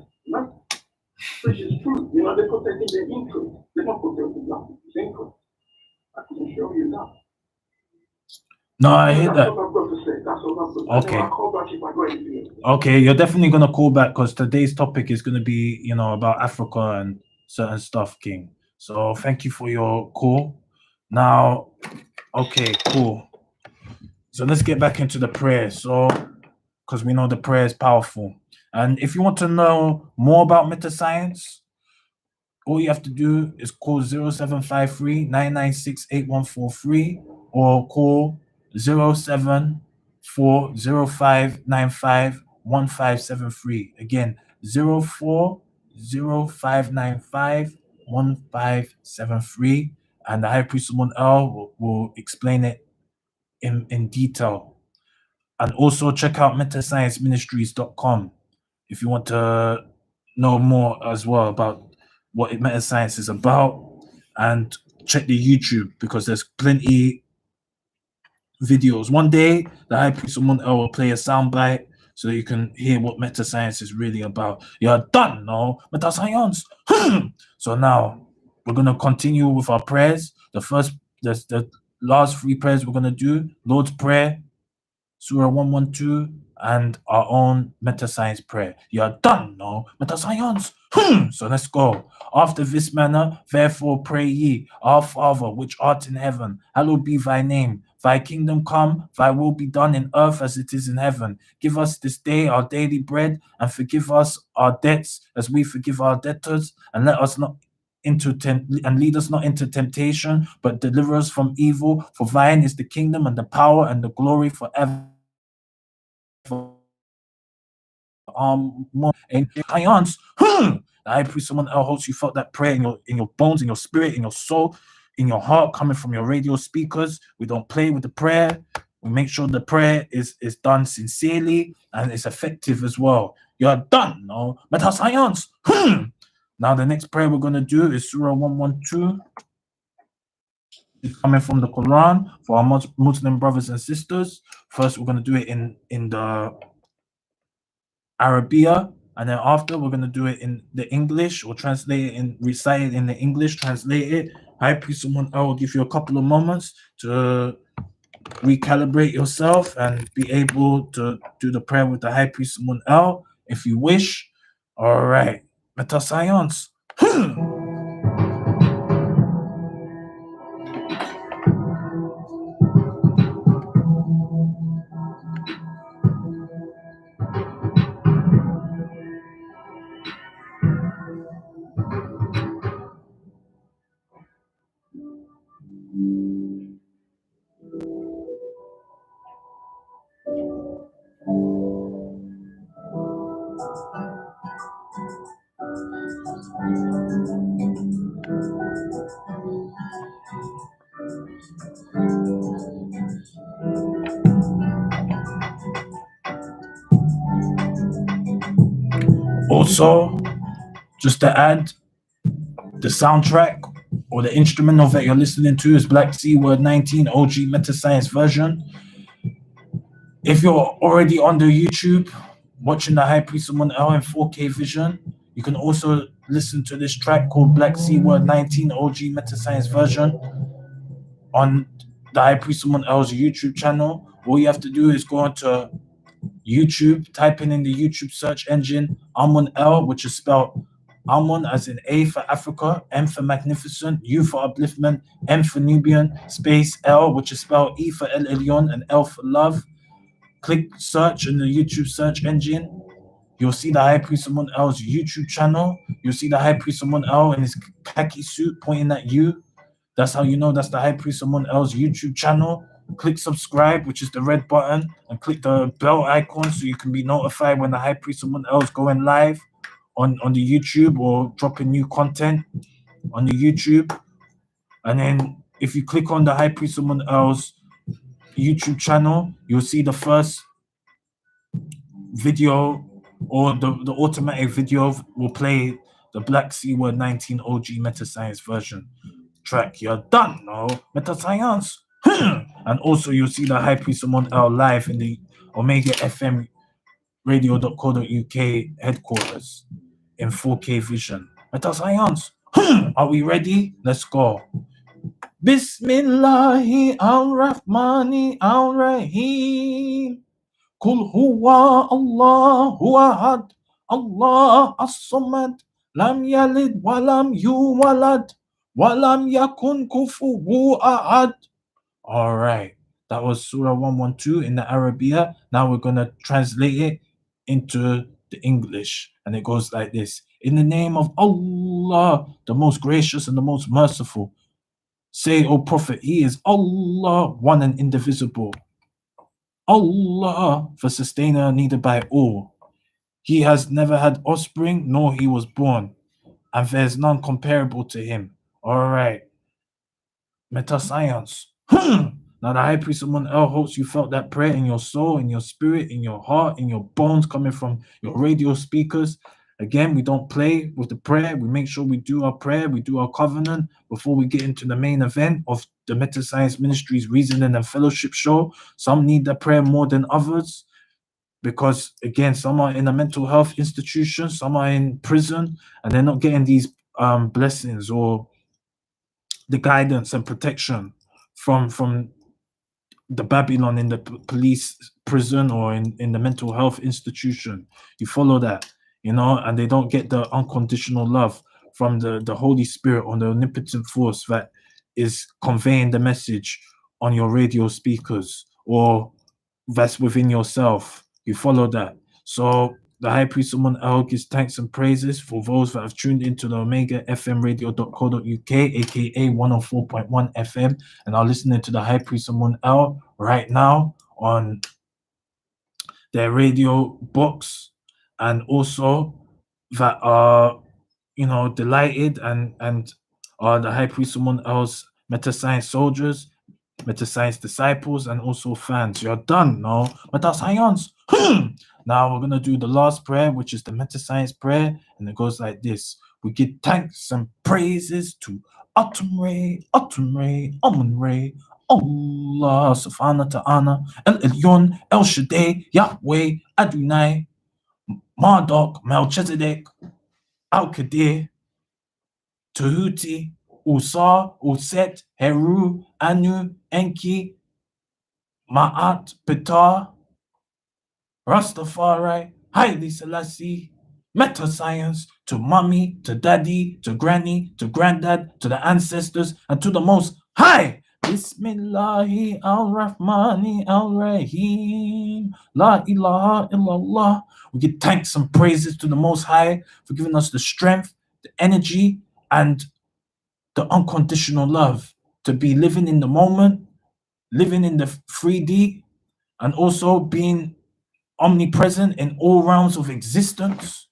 which is true. They're protecting their interests. They're not protecting black people's interests. I can show you that. No, I hear that. That's what I've got to say. That's what I've got to say. Okay. I'll call back if I got anything else. Okay, you're definitely gonna call back because today's topic is gonna be, about Africa and certain stuff, King. So thank you for your call. Now, okay, cool. So let's get back into the prayer. So, because we know the prayer is powerful. And if you want to know more about METASCIENCE, all you have to do is call 0753 996 8143 or call 07405951573. Again, 04005951573. And the High Priest Amun will explain it in detail. And also check out metascienceministries.com if you want to know more as well about what METASCIENCE is about, and check the YouTube because there's plenty videos. One day, the High Priest Amun will play a soundbite so that you can hear what METASCIENCE is really about. You're done, no? METASCIENCE. So now we're gonna continue with our prayers. The last three prayers we're gonna do: Lord's Prayer, Surah 112, and our own METASCIENCE prayer. You're done, no? METASCIENCE. So let's go. After this manner, therefore pray ye, Our Father, which art in heaven, hallowed be thy name. Thy kingdom come, thy will be done in earth as it is in heaven. Give us this day our daily bread, and forgive us our debts as we forgive our debtors, and let us not and lead us not into temptation, but deliver us from evil. For thine is the kingdom and the power and the glory forever. And Ions, the High Priest Amun hopes you felt that prayer in your bones, in your spirit, in your soul, in your heart, coming from your radio speakers. We don't play with the prayer. We make sure the prayer is done sincerely and it's effective as well. You're done, no? METASCIENCE. Now the next prayer we're gonna do is Surah 112. It's coming from the Quran for our Muslim brothers and sisters. First, we're gonna do it in the Arabia, and then after we're gonna do it in the English, or translate it and recite it in the English, translate it. High Priest Amun will give you a couple of moments to recalibrate yourself and be able to do the prayer with the High Priest Amun if you wish. All right, METASCIENCE. Also, just to add, the soundtrack or the instrumental that you're listening to is Black C Word 19 OG METASCIENCE version. If you're already on the YouTube watching the High Priest Amun in 4K vision, you can also listen to this track called Black C Word 19 OG METASCIENCE version on the High Priest Amun YouTube channel. All you have to do is go onto YouTube, type in the YouTube search engine Amun which is spelled Amun as in A for Africa, M for Magnificent, U for Upliftment, M for Nubian, space L, which is spelled E for El Elyon and L for Love. Click search in the YouTube search engine. You'll see the High Priest Amun YouTube channel. You'll see the High Priest Amun in his khaki suit pointing at you. That's how you know that's the High Priest Amun YouTube channel. Click subscribe, which is the red button, and click the bell icon so you can be notified when the High Priest Amun is going live on the YouTube or dropping new content on the YouTube. And then if you click on the High Priest Amun L's YouTube channel, you'll see the first video, or the automatic video will play the Black Sea Word 19 OG Metascience version track. You're done, no? Metascience. And also you'll see the High Priest Amun L live in the Omega FM radio.co.uk headquarters in 4K vision. Metascience. Are we ready? Let's go. Bismillahi ar-Rahmani ar-Rahim. Kul huwa Allahu ahad, Allah as-samad, lam yalid walam yuwalad, walam yakun kufuhu ahad. All right, that was Surah 112 in the Arabic. Now we're going to translate it into the English, and it goes like this. In the name of Allah, the most gracious and the most merciful. Say, O Prophet, He is Allah, one and indivisible. Allah, the sustainer needed by all. He has never had offspring, nor he was born, and there is none comparable to him. All right. Metascience. Now the High Priest Amun El hopes you felt that prayer in your soul, in your spirit, in your heart, in your bones, coming from your radio speakers. Again, we don't play with the prayer. We make sure we do our prayer, we do our covenant before we get into the main event of the METASCIENCE Ministries Reasoning and Fellowship show. Some need the prayer more than others because, again, some are in a mental health institution, some are in prison, and they're not getting these blessings or the guidance and protection from the Babylon in the police prison or in the mental health institution. You follow that, and they don't get the unconditional love from the Holy Spirit or the omnipotent force that is conveying the message on your radio speakers or that's within yourself. You follow that. So the High Priest Amun El gives thanks and praises for those that have tuned into the Omega FM radio.co.uk, aka 104.1 FM, and are listening to the High Priest Amun El right now on their radio box, and also that are delighted and are the High Priest Amun El's Metascience soldiers, Metascience disciples, and also fans. You're done, no? Metascience. Now we're gonna do the last prayer, which is the Metascience prayer, and it goes like this. We give thanks and praises to Amun Re, Allah Subhanahu Ta'ala, El Elyon, El Shaddai, Yahweh, Adonai, Marduk, Melchizedek, Al-Qadir, Tahuti, Usa, Uset, Heru, Anu, Enki, Ma'at, Ptah, Rastafari, Haile Selassie, Metascience, to mommy, to daddy, to granny, to granddad, to the ancestors, and to the most high. Bismillahi ar-Rahmani ar-Rahim. La ilaha illallah. We give thanks and praises to the Most High for giving us the strength, the energy, and the unconditional love to be living in the moment, living in the 3D, and also being omnipresent in all realms of existence.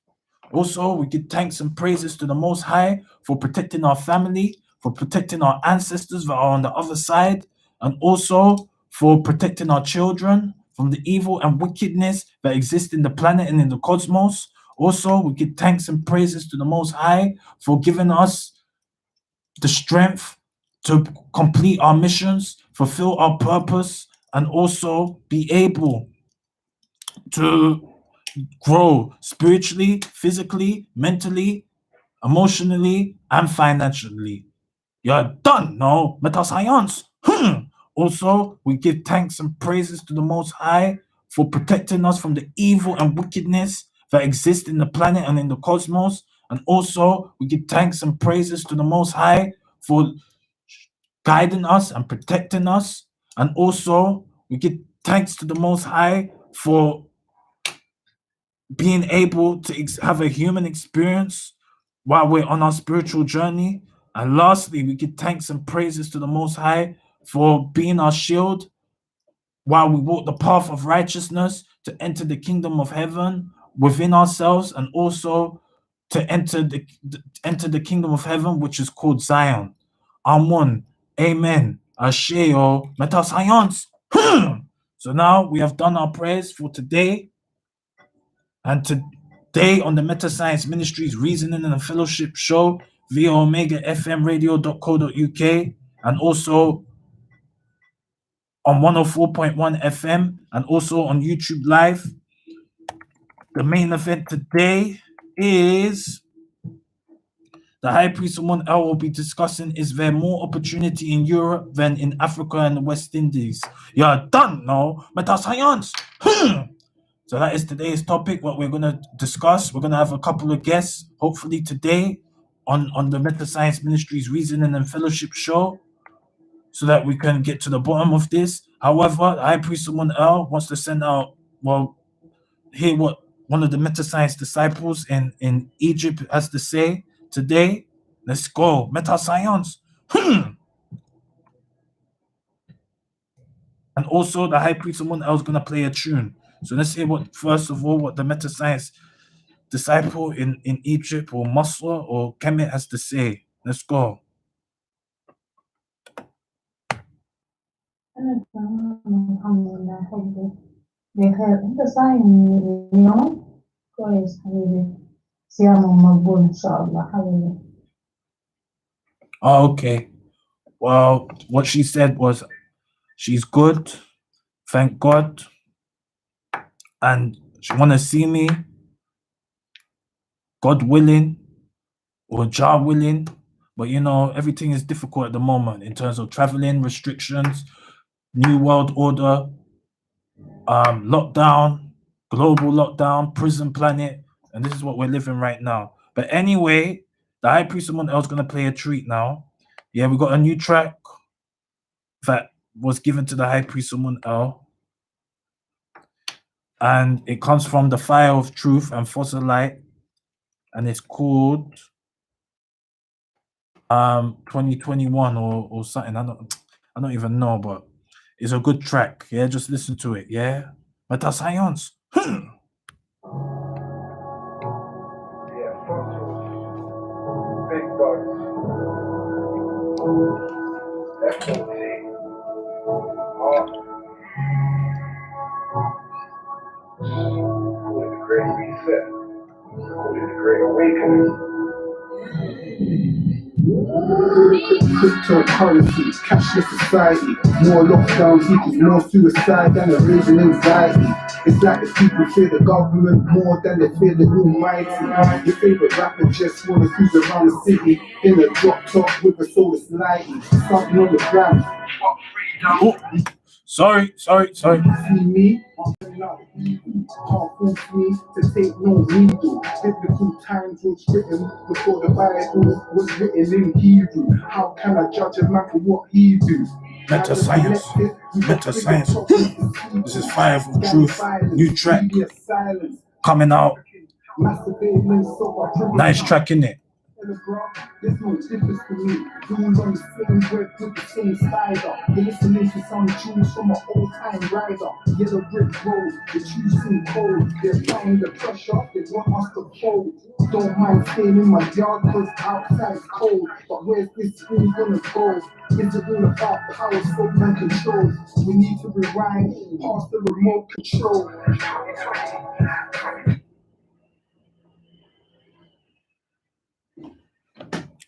Also, we give thanks and praises to the Most High for protecting our family, for protecting our ancestors that are on the other side, and also for protecting our children from the evil and wickedness that exists in the planet and in the cosmos. Also, we give thanks and praises to the Most High for giving us the strength to complete our missions, fulfill our purpose, and also be able to grow spiritually, physically, mentally, emotionally, and financially. You're done, no? Metascience. Also, we give thanks and praises to the Most High for protecting us from the evil and wickedness that exists in the planet and in the cosmos. And also, we give thanks and praises to the Most High for guiding us and protecting us. And also, we give thanks to the Most High for being able to have a human experience while we're on our spiritual journey. And lastly, we give thanks and praises to the Most High for being our shield while we walk the path of righteousness to enter the kingdom of heaven within ourselves, and also to enter the kingdom of heaven, which is called Zion. Amun. Amen. Asheo. METASCIENCE. So now we have done our prayers for today. And today on the METASCIENCE Ministries Reasoning and Fellowship Show via omegafmradio.co.uk and also on 104.1 FM and also on YouTube Live. The main event today is the High Priest Amun will be discussing, is there more opportunity in Europe than in Africa and the West Indies? You're done now. METASCIENCE. So that is today's topic, what we're going to discuss. We're going to have a couple of guests, hopefully today, on the METASCIENCE Ministries Reasoning and Fellowship Show, so that we can get to the bottom of this. However, High Priest Amun wants to send out, hear what one of the METASCIENCE disciples in Egypt has to say today. Let's go. METASCIENCE. And also, the High Priest Amun is going to play a tune. So let's hear what the METASCIENCE disciple in Egypt or Masra or Kemet has to say. Let's go. Oh, okay. Well, what she said was she's good, thank God, and she want to see me, God willing, or Jah willing, but you know, everything is difficult at the moment in terms of traveling restrictions, new world order, lockdown, global lockdown, prison planet, and this is what we're living right now. But anyway, the High Priest Amun is going to play a treat now. Yeah, we got a new track that was given to the High Priest Amun and it comes from the Fire of Truth and Fossil Light, and it's called 2021 or something. I don't even know, but it's a good track. Yeah, just listen to it. Yeah, METASCIENCE. Big bucks. FOT. With the Great Reset. With the Great Awakening. Cryptocurrency, cashless society, more lockdowns equals more suicide than a raising anxiety. It's like the people fear the government more than they fear the Almighty. Your favorite rapper just wanna cruise around the city in a drop top with a soda slidey. Something on the ground. Sorry. See me? Can't force me to take no legal. Biblical times was written before the Bible was written in Hebrew. How can I judge a man for what he do? METASCIENCE. This is Fire of Truth, new track coming out. Nice track, innit? There's no difference to me. Being on the same web with the same spider. You're listening to some tunes from an old-time rider. Yellow brick road, the tunes seem cold. They're applying the pressure, they want us to fold. Don't mind staying in my yard cause outside's cold. But where's this thing gonna go? Is it all about power, scope and control? We need to rewind, past the remote control.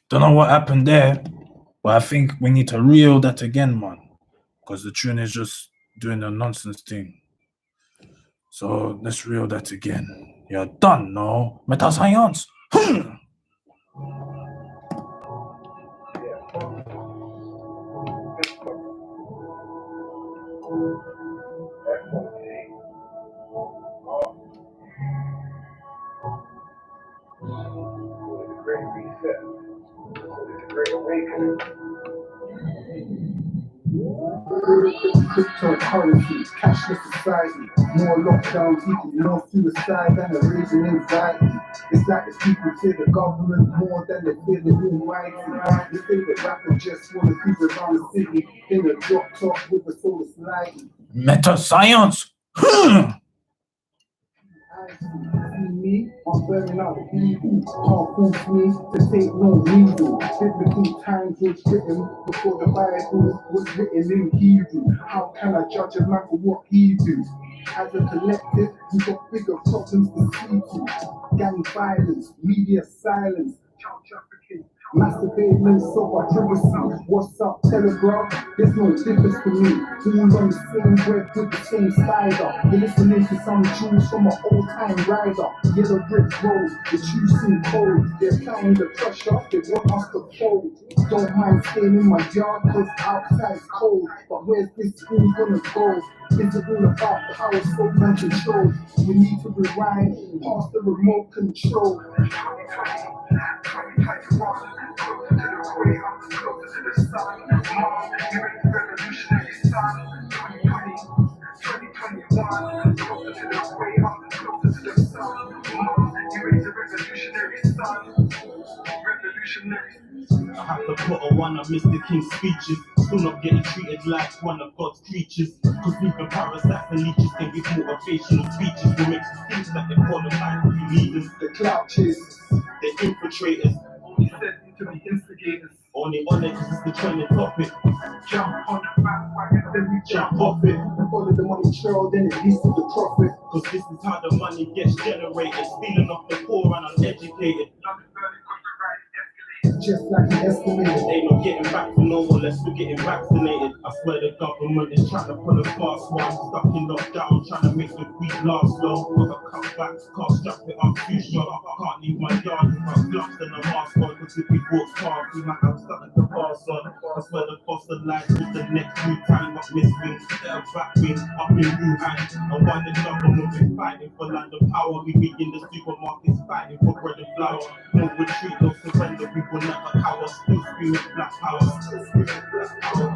Don't know what happened there, but I think we need to reel that again, man, because the tune is just doing a nonsense thing. So let's reel that again. You're done, no? METASCIENCE. With the Great Reset. With the Great Awakening. Cryptocurrency, cashless society, more lockdowns equals more suicide than a raising anxiety. It's like the people fear the government more than they fear the Almighty. Your favorite rapper just wanna cruise around the city in a drop top with a soda slidey. METASCIENCE. See me, I'm burning out the evil. Can't force me to take no needle. Biblical times was written before the Bible was written in Hebrew. How can I judge a man for what he do? As a collective, we've got bigger problems to see to. Gang violence, media silence, child trafficking, mass surveillance of our privacy. What's up, Telegraph? There's no difference to me. All on the same web with the same spider. You're listening to some tunes from an old time rider. Yellow brick road, the truth seem cold. They're applying the pressure, they want us to fold. Don't mind staying in my yard, cause outside's cold. But where's this school gonna go? Is it all about power, so and control? We need to rewind, past the remote control. I have to put a one on Mr. King's speeches. Still not getting treated like one of God's creatures. Cause even parasites and leeches can give motivational speeches. What makes us think that they're qualified to be leaders. The clout chasers, the infiltrators. only said to be instigators. Only on it cause it's the trending topic. Jump on the bandwagon, then we jump off it. And follow the money trail, then it leads to the profit. Cause this is how the money gets generated. Stealing off the poor and uneducated. Just like the estimated. Ain't no getting back to normal unless we're getting vaccinated. I swear the government is trying to pull a fast one. Stuck in lockdown, trying to make the week last long. Cause I cut back, can't strap it up too short. I can't leave my yard without gloves and a mask on. Cause if we walk past, we might have something to pass on. I swear the cost of life is the next new time. Up Miss Wings, they're backwind, up in Wuhan. And why the government is fighting for land and power. We be in the supermarkets fighting for bread and flour. No retreat, no surrender, we will never cower. Still screaming black power, still screaming black power.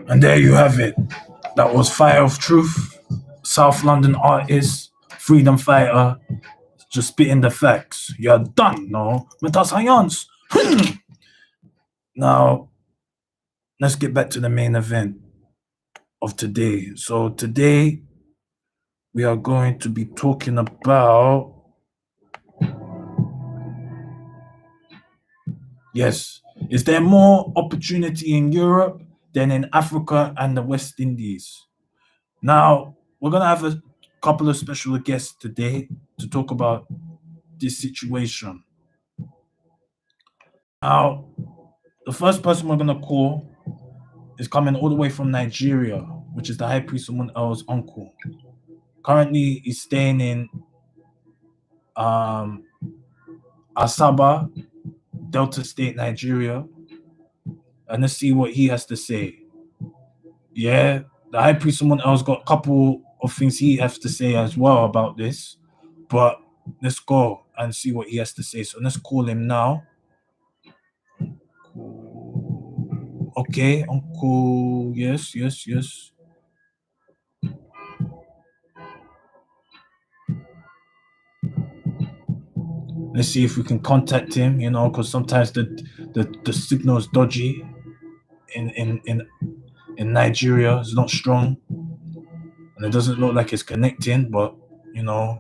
And there you have it. That was Fire of Truth, South London artist, freedom fighter, just spitting the facts. You're done, no? METASCIENCE. Now, let's get back to the main event of today. So today, we are going to be talking about, yes, is there more opportunity in Europe than in Africa and the West Indies? Now, we're going to have a couple of special guests today to talk about this situation. Now, the first person we're going to call is coming all the way from Nigeria, which is the High Priest Amun L's uncle. Currently, he's staying in Asaba, Delta State, Nigeria. And let's see what he has to say. Yeah, the High Priest Amun L's got a couple of things he has to say as well about this. But let's go and see what he has to say. So let's call him now. Okay, uncle. Yes. Let's see if we can contact him, because sometimes the signal is dodgy in Nigeria. It's not strong. And it doesn't look like it's connecting, but,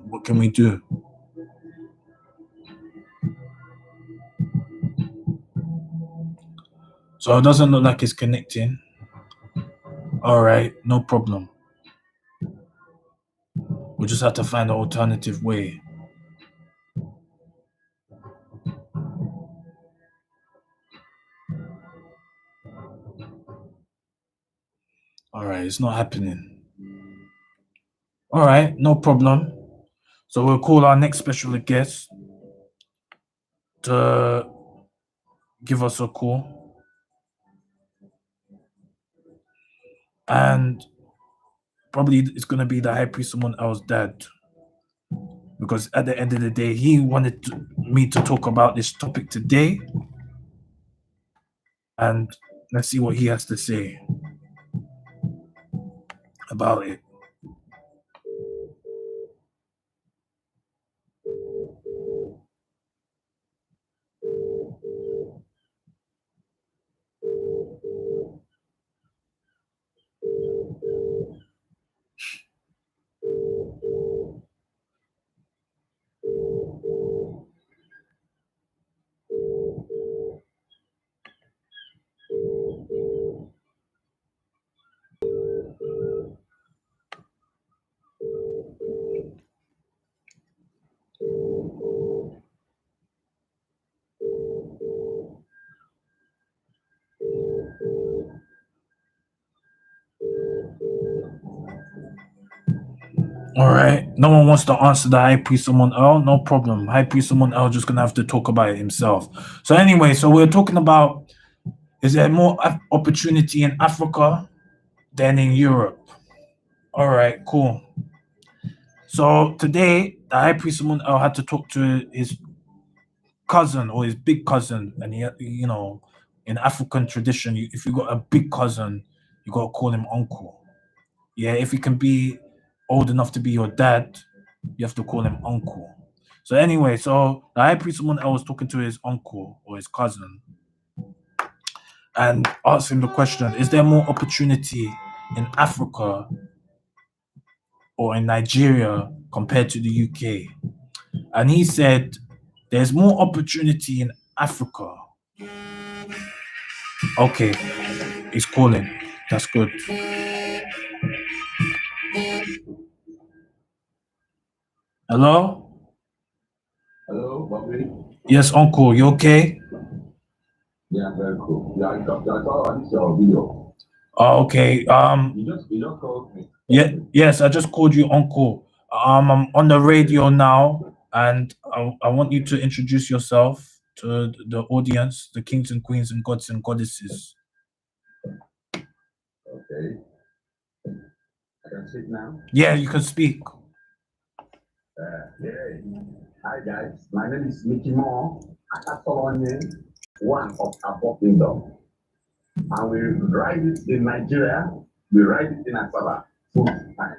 what can we do? So it doesn't look like it's connecting. All right, no problem. We'll just have to find an alternative way. All right, it's not happening. All right, no problem. So we'll call our next special guest to give us a call. And probably it's going to be the High Priest Amun L's dad. Because at the end of the day, he wanted me to talk about this topic today. And let's see what he has to say about it. All right. No one wants to answer the High Priest Someone L. No problem. High Priest Someone L just gonna have to talk about it himself. So anyway, so we're talking about, is there more opportunity in Africa than in Europe? All right, cool. So today, the High Priest Someone L had to talk to his cousin or his big cousin, and you know, in African tradition, if you got a big cousin, you gotta call him uncle. Yeah, if he can be old enough to be your dad, you have to call him uncle. So anyway, so the High Priest someone else was talking to his uncle or his cousin and asked him the question: is there more opportunity in Africa or in Nigeria compared to the UK? And he said there's more opportunity in Africa. Okay, he's calling. That's good. Hello? Hello, Bobby. Yes, uncle, you okay? Yeah, very cool. Yeah, I saw your video. Oh, okay. You just called me. Yeah, yes, I just called you uncle. I'm on the radio now, and I want you to introduce yourself to the audience, the kings and queens and gods and goddesses. Okay. I can speak now. Yeah, you can speak. Yeah. Hi guys, my name is Mickey Moore. Akasolonye, one of Abo Kingdom. And we ride it in Nigeria, we ride it in Asaba full time.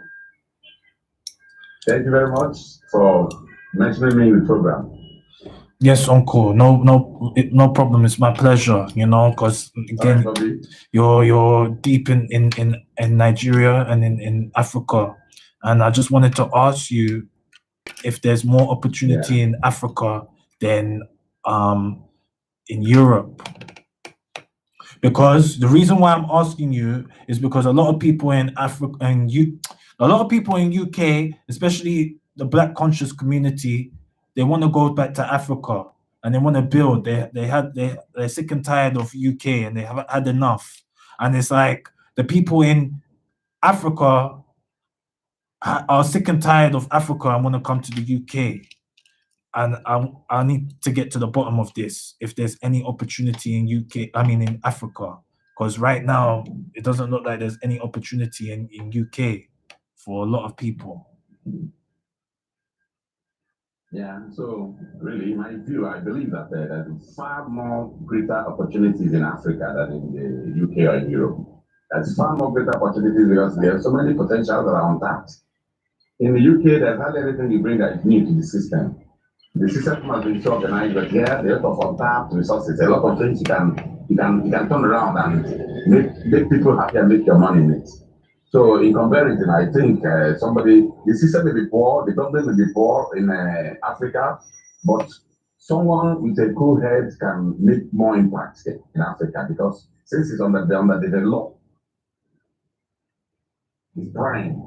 Thank you very much for mentioning me in the program. Yes, uncle. No problem. It's my pleasure. You know, because again, you're deep in Nigeria and in Africa, and I just wanted to ask you if there's more opportunity in Africa than in Europe. Because the reason why I'm asking you is because a lot of people in Africa and a lot of people in UK, especially the Black conscious community, they want to go back to Africa and they want to build. They're sick and tired of UK and they haven't had enough. And it's like the people in Africa are sick and tired of Africa and want to come to the UK. And I need to get to the bottom of this. If there's any opportunity in Africa, because right now it doesn't look like there's any opportunity in UK for a lot of people. Yeah, so really, in my view, I believe that there's far more greater opportunities in Africa than in the UK or in Europe. There's far more greater opportunities because there are so many potentials that are untapped. In the UK, there's hardly anything you bring that is new to the system. The system has been so organized, but yeah, there are a lot of untapped resources, a lot of things you can turn around and make people happy and make your money in it. So in comparison, I think the system may be poor, the government may be poor in Africa, but someone with a cool head can make more impact in Africa because since it's under the law, it's prime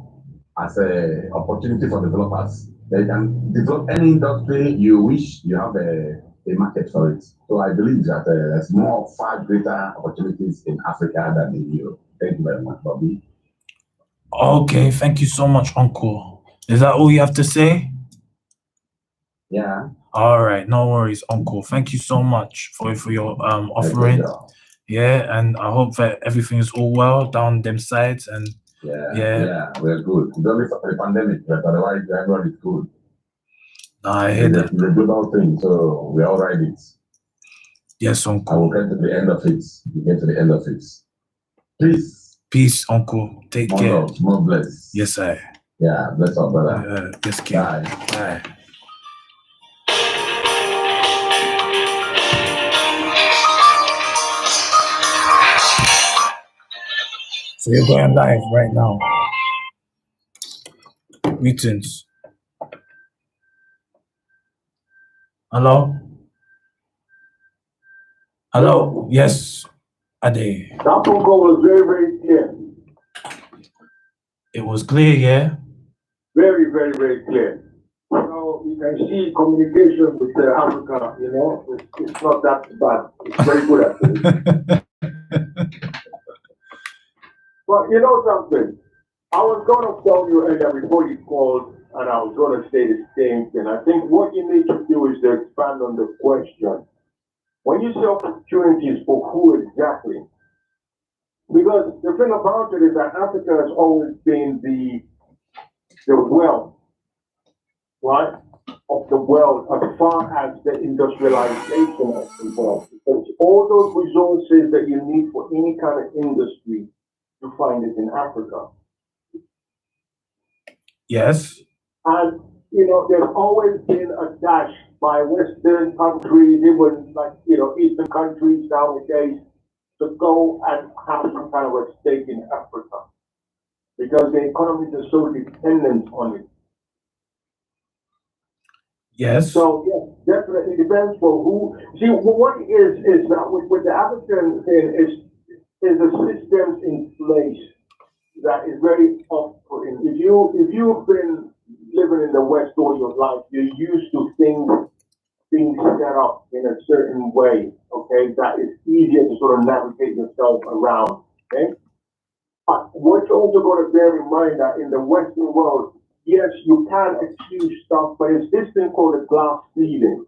as an opportunity for developers. They can develop any industry you wish, you have a market for it. So I believe that there's far greater opportunities in Africa than in Europe. Thank you very much, Bobby. Okay, thank you so much, uncle. Is that all you have to say? Yeah. All right, no worries, uncle. Thank you so much for your offering. Yeah, and I hope that everything is all well down them sides and yeah, we're good. It's only for the pandemic, but otherwise everyone is good. I hear that. It's a global thing, so we all ride it. Yes, uncle. I will get to the end of it. You get to the end of it. Peace, uncle. Take more care. Love, more bless. Yes, sir. Yeah, bless our brother. Yes, king. Bye. So you're going live right now. Greetings. Hello? Hello? Yes, Ade. That phone call was very, very clear. It was clear, yeah? Very, very, very clear. So you can see communication with Africa, it's not that bad. It's very good actually. But you know something? I was going to tell you earlier before you called, and I was going to say the same thing. I think what you need to do is to expand on the question. When you say opportunities, for who exactly? Because the thing about it is that Africa has always been the wealth, right, of the world as far as the industrialization of the world. Because all those resources that you need for any kind of industry, you find it in Africa. Yes. And, you know, there's always been a dash by Western countries, even like, you know, Eastern countries nowadays, to go and have some kind of a stake in Africa. Because the economies are so dependent on it. Yes. So, yes, definitely depends for who. See, what it is that with the African thing is the systems in place that is very off-putting. If you've been living in the West all your life, you're used to things being set up in a certain way, okay, that is easier to sort of navigate yourself around, okay? But what you're also going to bear in mind that in the Western world, yes, you can achieve stuff, but it's this thing called a glass ceiling,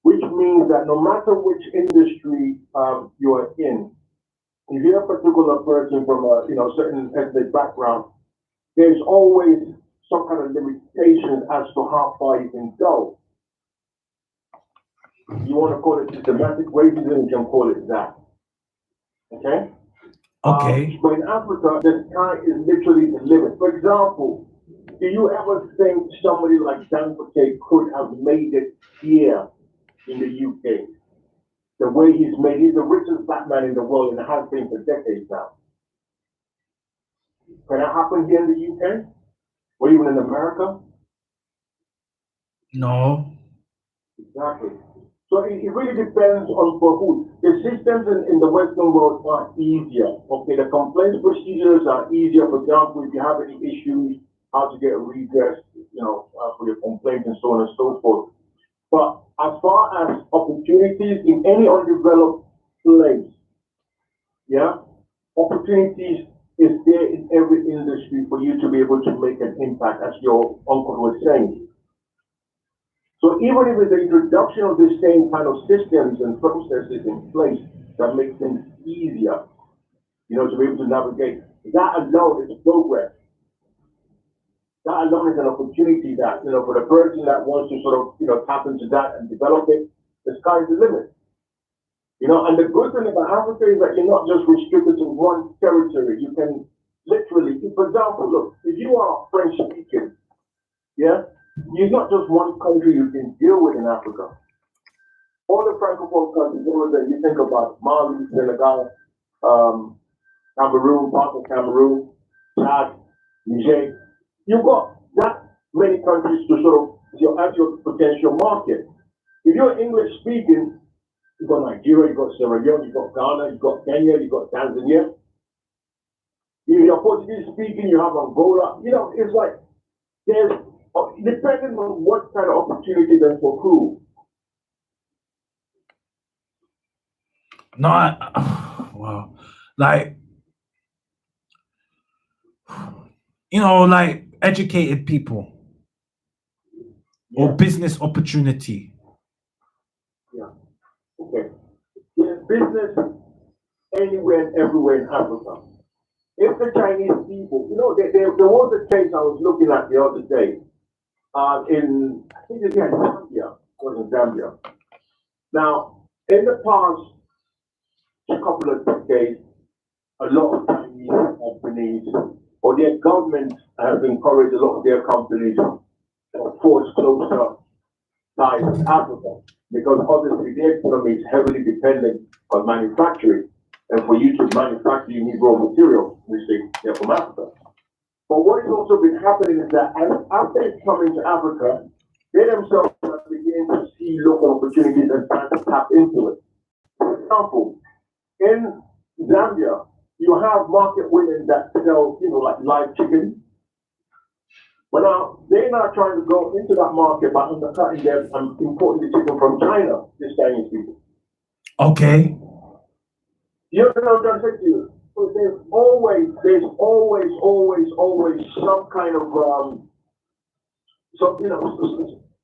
which means that no matter which industry you are in, if you're a particular person from a certain ethnic background, there's always some kind of limitations as to how far you can go. You want to call it systematic racism, you can call it that. Okay? Okay. But in Africa, the sky is literally the limit. For example, do you ever think somebody like Dangote could have made it here in the UK? The way he's made, he's the richest black man in the world and has been for decades now. Can that happen here in the UK? Or even in America? No. Exactly. So it really depends on for who. The systems in the Western world are easier. Okay, the complaints procedures are easier. For example, if you have any issues, how to get a redress, for your complaints and so on and so forth. But as far as opportunities in any undeveloped place, opportunities is there in every industry for you to be able to make an impact, as your uncle was saying. So even if it's the introduction of the same kind of systems and processes in place that makes things easier, to be able to navigate, that alone is progress. That alone is an opportunity that, for the person that wants to sort of, tap into that and develop it, the sky is the limit. And the good thing about Africa is that you're not just restricted to one territory. You can literally, for example, look, if you are French speaking, there's not just one country you can deal with in Africa. All the Francophone countries, all of them, you think about Mali, Senegal, Cameroon, parts of Cameroon, Chad, Niger. You've got that many countries to sort of have your potential market. If you're English speaking, you've got Nigeria, you've got Sierra Leone, you've got Ghana, you've got Kenya, you've got Tanzania. If you're Portuguese speaking, you have Angola. It's like there's, depending on what kind of opportunity there's for who. No, wow. Like, like educated people or business opportunity. Yeah. Okay. There's business anywhere and everywhere in Africa. If the Chinese people, there was a case I was looking at the other day I think it's in Zambia, or in Zambia. Now, in the past couple of decades, a lot of Chinese companies or their governments have encouraged a lot of their companies to forge closer ties with Africa, because obviously their economy is heavily dependent on manufacturing. And for you to manufacture, you need raw materials, which they're from Africa. But what has also been happening is that after it's coming to Africa, they themselves are beginning to see local opportunities and trying to tap into it. For example, in Zambia, you have market women that sell, like live chicken. But now they're now trying to go into that market by undercutting them and importing the chicken from China, the Chinese people. Okay. You know what I'm trying to say to you? So there's always some kind of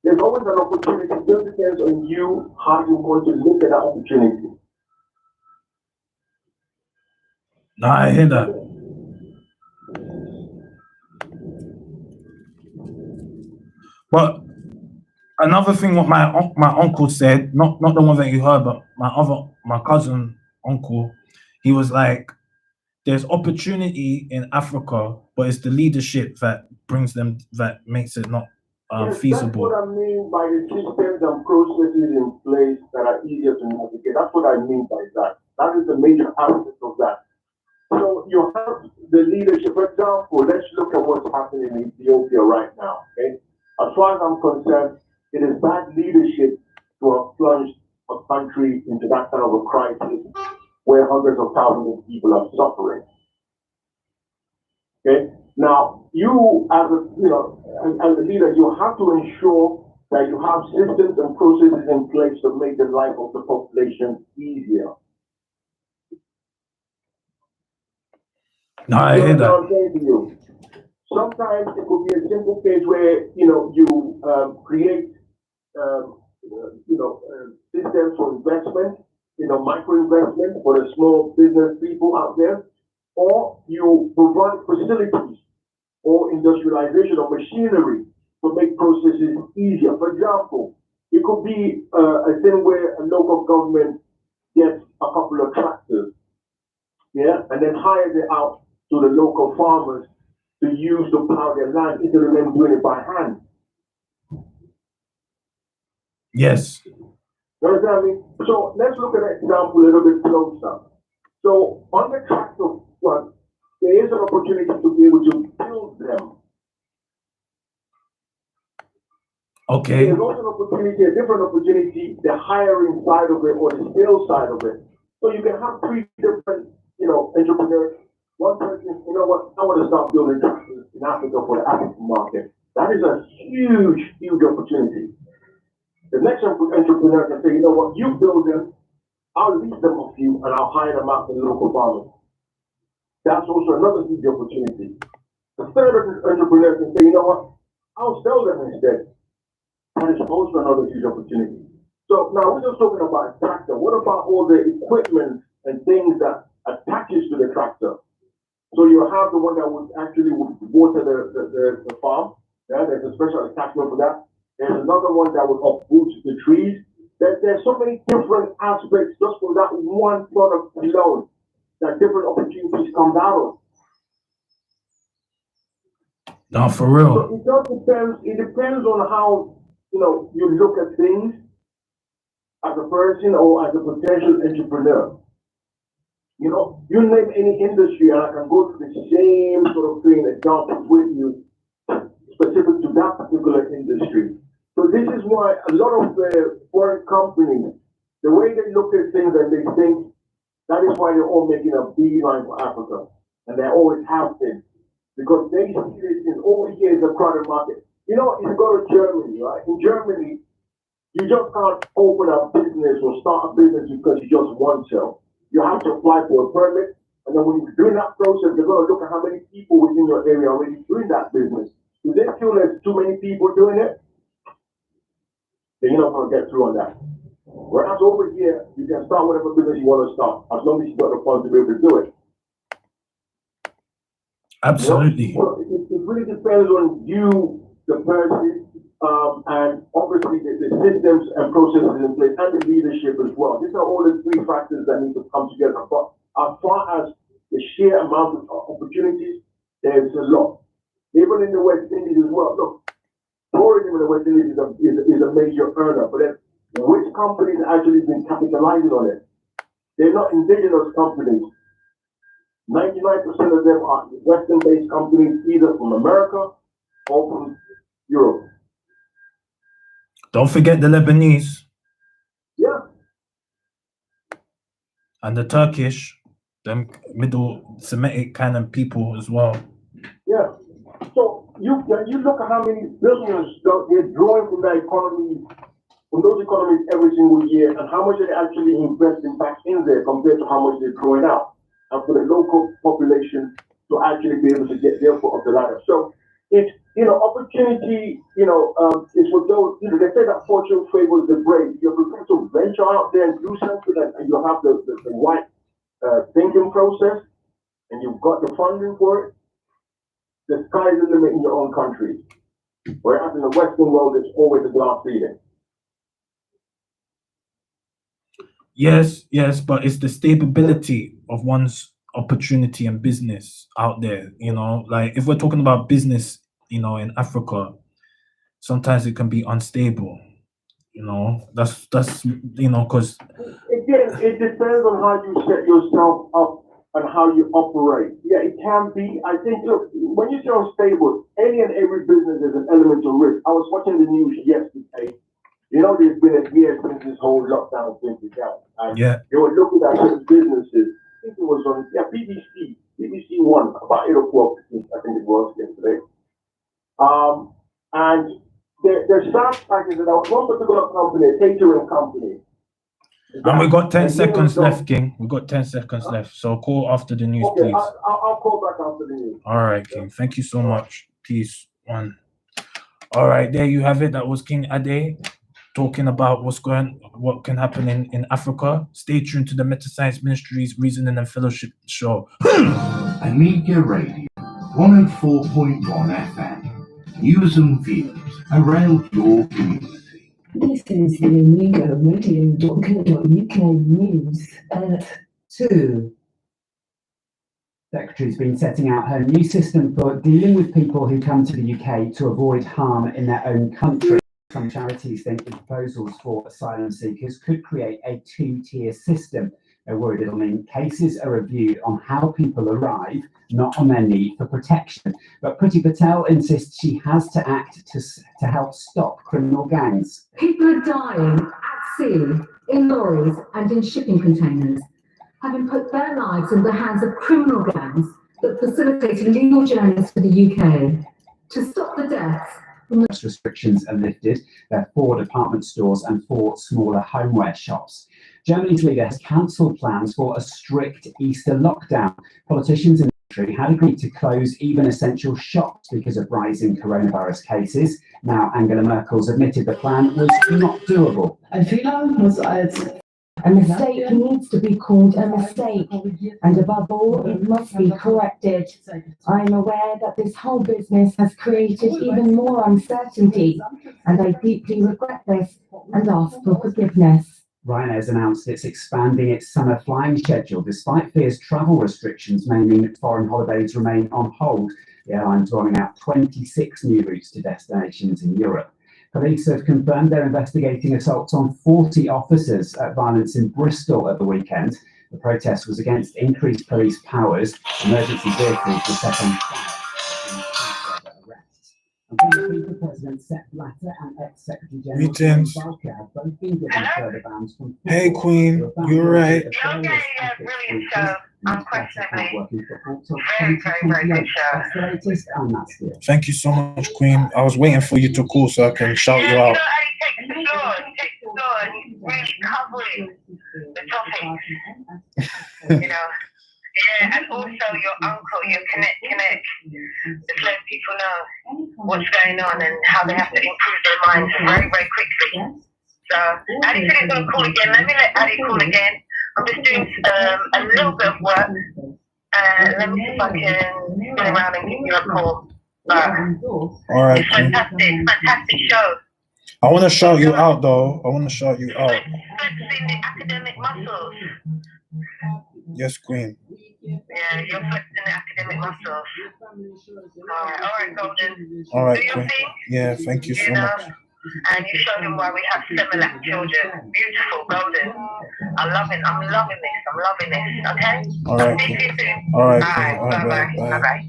there's always an opportunity. It just depends on you how you want to look at that opportunity. No, I hear that. But another thing, what my uncle said, not the one that you heard, but my cousin uncle, he was like, there's opportunity in Africa, but it's the leadership that brings them, that makes it not Yes, feasible. that's what I mean by the systems and processes in place that are easier to navigate. That's what I mean by that. That is the major aspect of that. So you have the leadership. For example, let's look at what's happening in Ethiopia right now. Okay, as far as I'm concerned, it is bad leadership to have plunged a country into that kind of a crisis where hundreds of thousands of people are suffering. Okay, now you as a leader, you have to ensure that you have systems and processes in place to make the life of the population easier. No, I hear that. I'm saying to you, sometimes it could be a simple case where you create systems for investment, micro investment for the small business people out there, or you provide facilities or industrialization of machinery to make processes easier. For example, it could be a thing where a local government gets a couple of tractors, and then hires it out to the local farmers to use to plow their land instead of them doing it by hand. Yes. You understand me? So let's look at an example a little bit closer. So on the tractor front, there is an opportunity to be able to build them. Okay. There's also an opportunity, a different opportunity, the hiring side of it or the sales side of it. So you can have three different, entrepreneurs. One person, you know what, I want to start building tractors in Africa for the African market. That is a huge, huge opportunity. The next entrepreneur can say, you know what, you build them, I'll lease them off you, and I'll hire them out to the local farmers. That's also another huge opportunity. The third entrepreneur can say, you know what, I'll sell them instead. That is also another huge opportunity. So now we're just talking about a tractor. What about all the equipment and things that attaches to the tractor? So you have the one that would actually water the farm. Yeah, there's a special attachment for that. There's another one that would uproot the trees. There's so many different aspects just for that one product alone that different opportunities come out of. No, for real. So it just depends. It depends on how you look at things as a person or as a potential entrepreneur. You name any industry, and I can go through the same sort of thing examples with you, specific to that particular industry. So this is why a lot of the foreign companies, the way they look at things and they think, that is why they're all making a beeline for Africa, and they always have been, because they see this in over here is a crowded market. If you go to Germany, right? In Germany, you just can't open a business or start a business because you just want to. You have to apply for a permit, and then when you're doing that process, they're going to look at how many people within your area are already doing that business. If they feel there's too many people doing it, then you're not going to get through on that. Whereas over here, you can start whatever business you want to start, as long as you've got the funds to be able to do it. Absolutely. So it really depends on you, the person, and obviously the systems and processes in place and the leadership as well. These are all the three factors that need to come together. But as far as the sheer amount of opportunities, there's a lot. Even in the West Indies as well. Look, tourism in the West Indies is a major earner, but then which companies actually been capitalizing on it? They're not indigenous companies. 99% of them are Western-based companies, either from America or from Europe. Don't forget the Lebanese. Yeah. And the Turkish, them Middle Semitic kind of people as well. Yeah. So you look at how many billions they're drawing from that economy, from those economies every single year, and how much they're actually investing back in there compared to how much they're drawing out. and for the local population to actually be able to get their foot up the ladder. So it's, opportunity, is for those, they say that fortune favors the brave. You're prepared to venture out there and do something, and you have the right thinking process, and you've got the funding for it. The sky's the limit in your own country. Whereas in the Western world, it's always a glass ceiling. Yes, but it's the stability of one's opportunity and business out there. Like if we're talking about business, in Africa, sometimes it can be unstable. That's because Again, it depends on how you set yourself up and how you operate. Yeah, it can be. I think, look, when you say unstable, any and every business is an element of risk. I was watching the news yesterday. There's been a year since this whole lockdown thing began. And they were looking at certain businesses. I think it was on BBC One, about 8 o'clock, I think it was yesterday. And there's sad fact is that there was one particular company, a catering company. And we got 10 seconds left, King. We got 10 seconds left. So call after the news, please. I'll call back after the news. All right, King. Thank you so much. Peace. One. All right, there you have it. That was King Ade talking about what can happen in Africa. Stay tuned to the METASCIENCE Ministries Reasoning and Fellowship show. Amiga Radio, 104.1 FM. News and views around your community. This is the Amiga Radio.co.uk news at 2. Secretary's been setting out her new system for dealing with people who come to the UK to avoid harm in their own country. Some charities think the proposals for asylum seekers could create a 2-tier system. They're worried it'll mean cases are reviewed on how people arrive, not on their need for protection. But Priti Patel insists she has to act to help stop criminal gangs. People are dying at sea, in lorries and in shipping containers, having put their lives in the hands of criminal gangs that facilitate illegal journeys to the UK. To stop the deaths, restrictions are lifted. There are 4 department stores and 4 smaller homeware shops. Germany's leader has cancelled plans for a strict Easter lockdown. Politicians in the country had agreed to close even essential shops because of rising coronavirus cases. Now Angela Merkel's admitted the plan was not doable. a mistake needs to be called a mistake, and above all, it must be corrected. I am aware that this whole business has created even more uncertainty, and I deeply regret this and ask for forgiveness. Ryanair has announced it's expanding its summer flying schedule, despite fears travel restrictions may mean that foreign holidays remain on hold. The airline's rolling out 26 new routes to destinations in Europe. Police have confirmed they're investigating assaults on 40 officers at violence in Bristol at the weekend. The protest was against increased police powers. Emergency vehicles were set on fire. And President Sepp Blatter and ex-Secretary General Greetings. Balker have both been given further bans from. Hey, Queen, you're right. Brilliant show, unquestionably. Very, very good show. Thank you so much, Queen. I was waiting for you to call so I can shout you out. He takes the floor, and he's really covering the topic. Yeah, and also your uncle, your connect, to let people know what's going on and how they have to improve their minds very, very quickly. So, Addy said he's going to call again. Let me let Addy call again. I'm just doing a little bit of work. Let me see if I can spin around and give you a call. All right. It's fantastic show. I want to shout you out, though. I want to shout you out. Flexing the academic muscles. Yes, Queen. Yeah, you're flexing the academic muscles. All right, Golden. All right, do your Queen. thing. Yeah, thank you so much. And you show them why we have similar children. Beautiful, Golden. I'm loving this. Okay. All right. See you soon. All right. All right. Bye. Bye.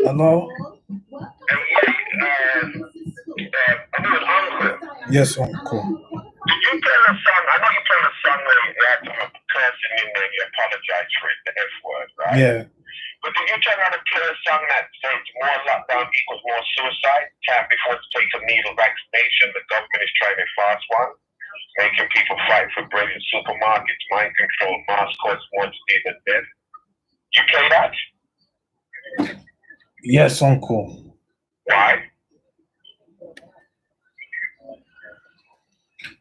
Hello? Yes, Uncle. Did you play a song? I know you played a song where you had some cursing in there, you apologize for it, the F word, right? Yeah. But did you turn around and play a song that says more lockdown equals more suicide? Can't be forced to take a needle vaccination. The government is trying a fast one, making people fight for bread in supermarkets, mind control, mass cause more disease and death. You play that? Yes, Uncle. Why?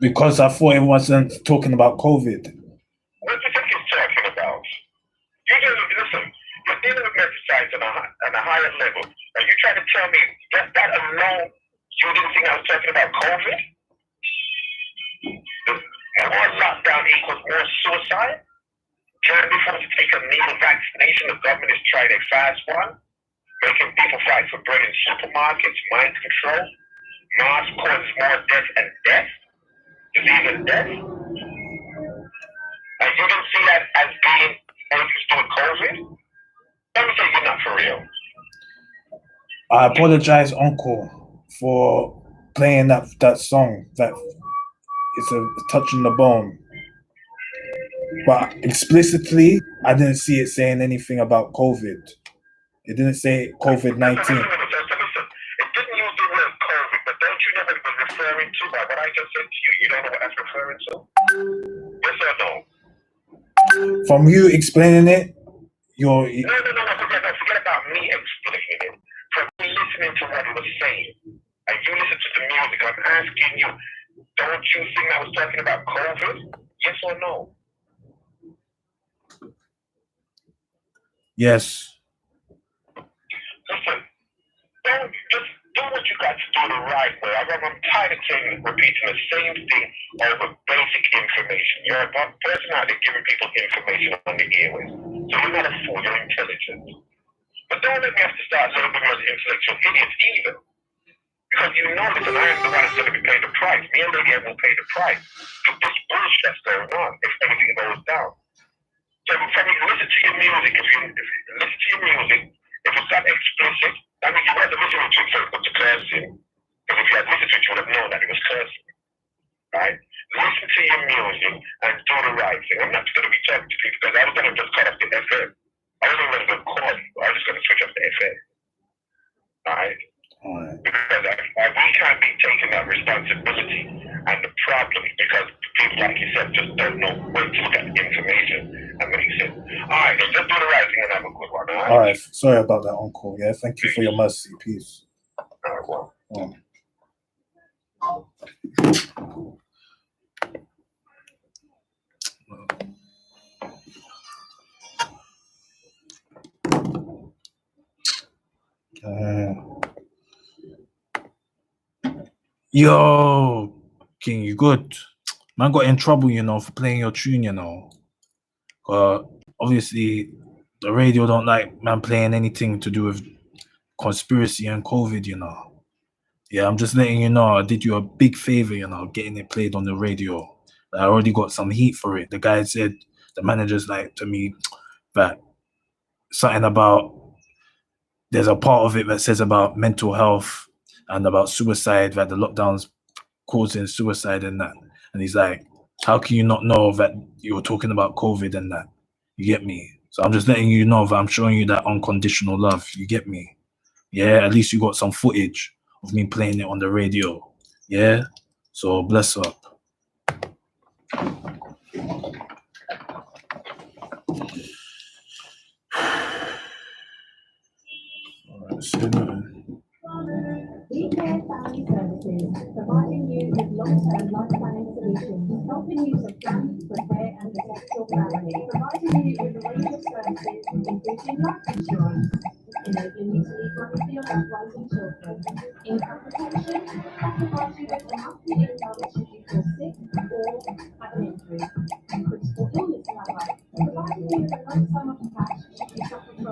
Because I thought it wasn't talking about COVID. What do you think it's talking about? You just listen. You're dealing with METASCIENCE on a higher level, and you trying to tell me that alone you didn't think I was talking about COVID? More lockdown equals more suicide? Can't be forced to take a needle vaccination. The government is trying a fast one, making people fight for bread in supermarkets, mind control. Mass causes more death and death. Disease and death. And you didn't see that as being anything to do with COVID? Let me say you're not for real. I apologize, Uncle, for playing that song. That it's a touching the bone. But explicitly, I didn't see it saying anything about COVID. It didn't say COVID-19. It didn't use the word COVID, but don't you know what it was referring to by what I just said to you? You don't know what that's referring to? Yes or no? From you explaining it, No, forget about me explaining it. From me listening to what he was saying, and you listen to the music, I'm asking you, don't you think I was talking about COVID? Yes or no? yes. Listen, just do what you got to do the right way. I'm tired of repeating the same thing over basic information. You're a person out there giving people information on the airways. So you're not a fool, you're intelligent. But don't let me have to start labeling you as intellectual idiots either. Because you know this, and I am the one that's going to be paying the price. Me and Lady will pay the price for this bullshit that's going on if anything goes down. So listen to your music. If you listen to your music, if it's not explicit, that means you had to listen to it so to cursing. Because if you had listened to it, you would have known that it was cursing. Right? Listen to your music and do the right thing. I'm not going to be talking to people because I was going to just cut off the FM. I wasn't going to call you. I was just going to switch off the FM. Alright? Because we can't be taking that responsibility and the problem because people like yourself just don't know where to look at information and what he said. Alright, so just do the right thing and have a good one, alright? Alright, sorry about that, Uncle. Yeah, thank you for your mercy. Peace. Alright, well. Yo, King, you good? Man got in trouble, you know, for playing your tune, you know. Obviously, the radio don't like man playing anything to do with conspiracy and COVID, you know. Yeah, I'm just letting you know, I did you a big favor, you know, getting it played on the radio. I already got some heat for it. The guy said, the manager's like to me that something about, there's a part of it that says about mental health and about suicide, that the lockdown's causing suicide and that. And he's like, how can you not know that you were talking about COVID and that? You get me? So I'm just letting you know that I'm showing you that unconditional love. You get me? Yeah, at least you got some footage of me playing it on the radio. Yeah? So bless up. We Care Family Services, providing you with long-term life planning solutions, helping you to plan, prepare and protect your family, providing you with a range of services, including life insurance, enabling you to leave money for your loved ones and children, income protection, that provides you with a monthly income should you feel sick or have an injury, and critical illness cover, providing you with a lump sum of cash should you suffer from a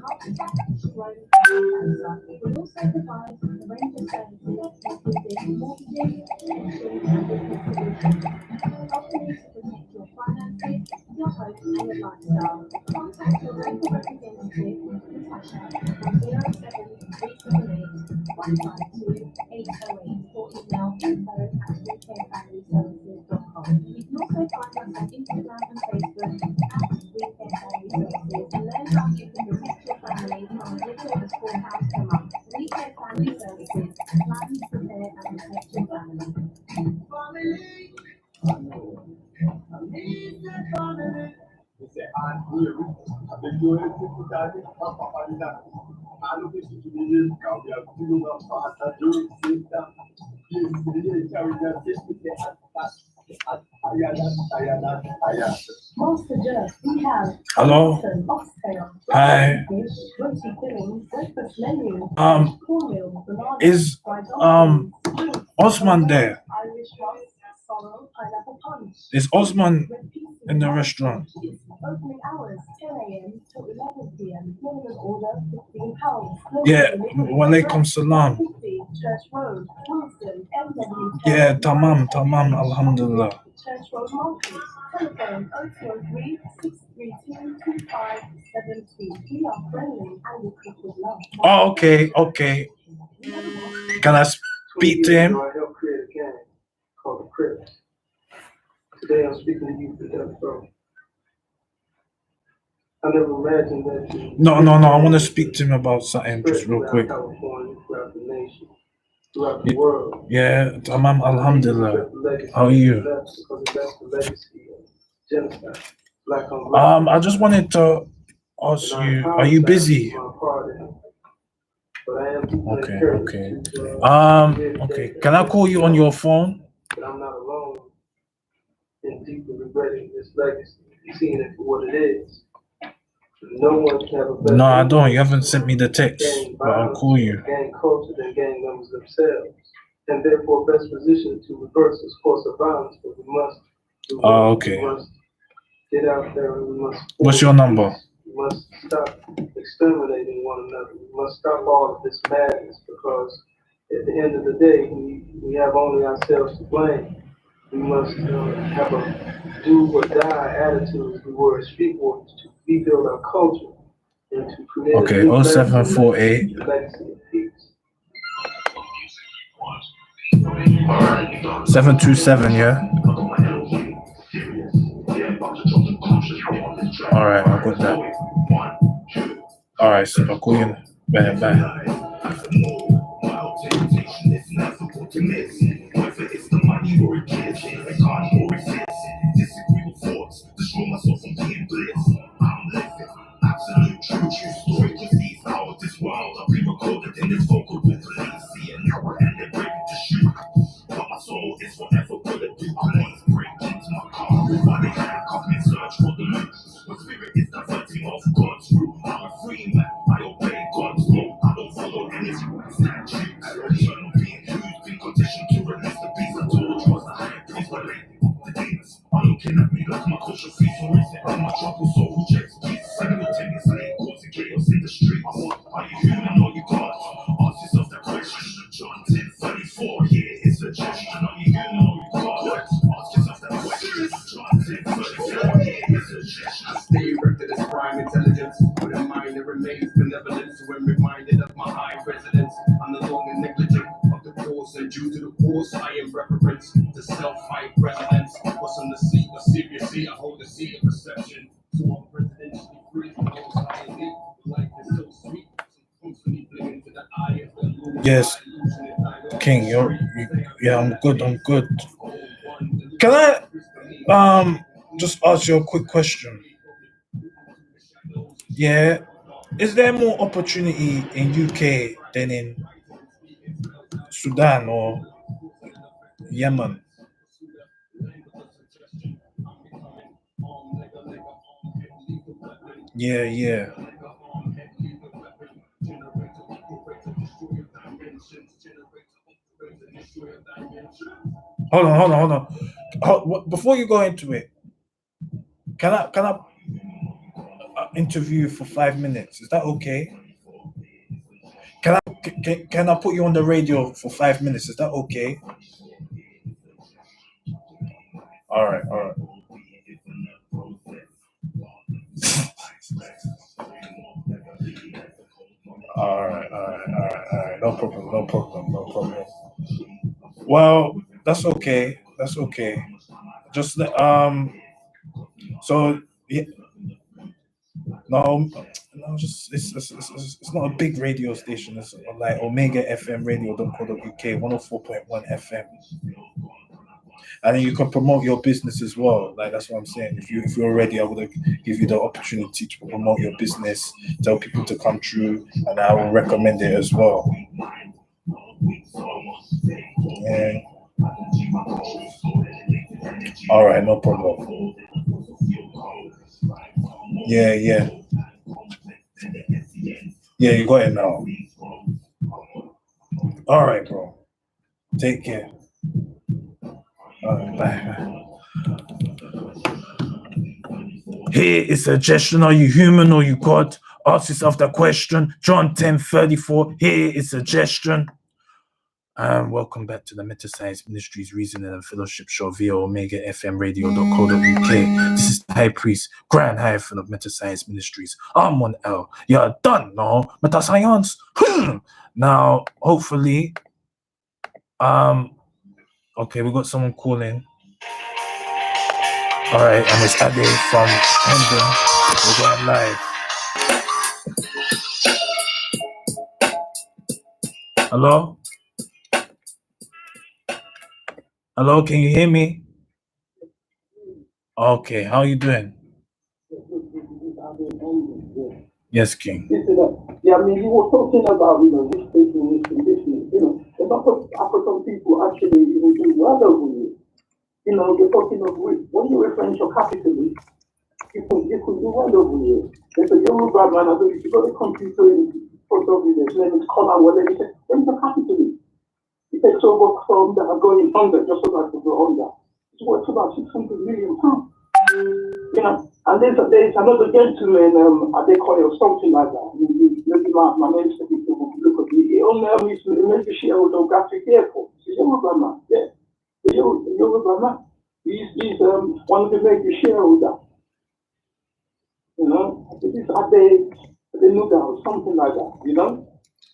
heart attack, stroke, or cancer. We also provide a range of services including mortgages, pensions and business solutions, helping you to protect your finances, your home and your lifestyle. Contact your local representative, Natasha, on 0700 Hello. Hi. Is Osman there? Is Osman in the restaurant? Opening hours 10 a.m. to 11 p.m. Minimum order £15. Yeah, walaikum salam. Church Road, Wilson, MW. Yeah, tamam, alhamdulillah. Church Road Market. Telephone 0203 632 2572. We are friendly and we cook with love. Oh, okay. Can I speak to him? I helped create a gang called the Crips. Today I'm speaking to you for that, bro. I never imagined that you... No, I want to speak to him about something just real quick. California, throughout the nation, throughout the world. Yeah, tamam, alhamdulillah. How are you? Because that's the legacy of genocide. Black on black. I just wanted to ask you, are you busy? Okay. Okay. Can I call you on your phone? But I'm not alone in deeply regretting this legacy, seeing it for what it is. No one can have a better. No, I don't. You haven't sent me the text, but I'll call you. Gang culture than gang members themselves, and therefore best positioned to reverse this course of violence. But we must. Okay. We must get out there and we must. What's your number? We must stop exterminating one another. We must stop all of this madness because at the end of the day, we have only ourselves to blame. We must have a do or die attitude, as we were as street warriors, to rebuild our culture and to create okay, 0748 727, yeah? Alright, I got that. Alright, so I'll call you. Bye. Whether it's the money or it gets, the God or it fits. Disagree with thoughts, destroy myself from being bliss. I'm living absolute true story. Cause these out this world, I'll be recorded in this vocal book. Police see an hour and they're ready to shoot. But my soul is forever bulletproof. Police break into my car while they handcuff me, search for the loot. My spirit is diverting off God's route. I'm a free man, I obey God's law. I don't follow any statutes. Eternal being who's been conditioned to release the beast. I told you I was the higher priest, but lately the demons are looking at me like my culture fees. So recent and my trouble soul rejects peace. Simultaneously causing chaos in the streets. Are you human or you God? Ask yourself that question. John 10:34, here is suggestion. Are you human or you God? Ask yourself that question. John 10:34, here is suggestion. I stay erected as prime intelligence. With a mind that remains benevolent. So when reminded of my high residence, I'm no longer negligent of the course. And due to the course, I am reverence to self-high residence. What's on the seat of serious seat? I hold the seat of perception. So I'm presidentially free. Life is so sweet. Yes, King, yeah, I'm good. Can I just ask you a quick question? Yeah, is there more opportunity in UK than in Sudan or Yemen? Yeah. Hold on. Before you go into it, can I interview you for 5 minutes? Is that okay? Can I put you on the radio for 5 minutes? Is that okay? All right. All right. Alright, no problem. Well, that's okay. Just so yeah, no, just it's not a big radio station. It's like Omega FM Radio.co.uk, 104.1 FM. And then you can promote your business as well. Like that's what I'm saying. If you're ready, I would give you the opportunity to promote your business, tell people to come through, and I will recommend it as well. Yeah. All right, no problem. Yeah, you got it now. All right, bro. Take care. All right, bye. Here is a suggestion. Are you human or you God? Ask yourself that question. John 10:34. Here is a suggestion. Welcome back to the METASCIENCE Ministries Reasoning and Fellowship Show via Omega FM Radio.co.uk. This is the High Priest, Grand Hierophant of METASCIENCE Ministries. Amun L. You're done, no? METASCIENCE. Now, hopefully, okay, we got someone calling. All right, and it's Ade from London. We're going live. Hello? Hello, can you hear me? Okay, how you doing? Yes, King. Yeah, I mean, you were talking about, this business, a lot of African people actually even do well over here. You're talking of, when you reference your capitalism, you could do well over here. There's a Yoruba man, I think, you got a computer in front of you, his name is Connor, whatever, he said, where's the capitalism? He takes over from that are going under, just so that to go under. It's worth about 600 million pounds. And there's another gentleman, they call it something like that. Maybe my name is look at me. He only he's maybe shareholder of Gatwick Airport. He's a Yoruba man, yeah. The Yoruba man. He's one of the major shareholders. This is the Nuga or something like that,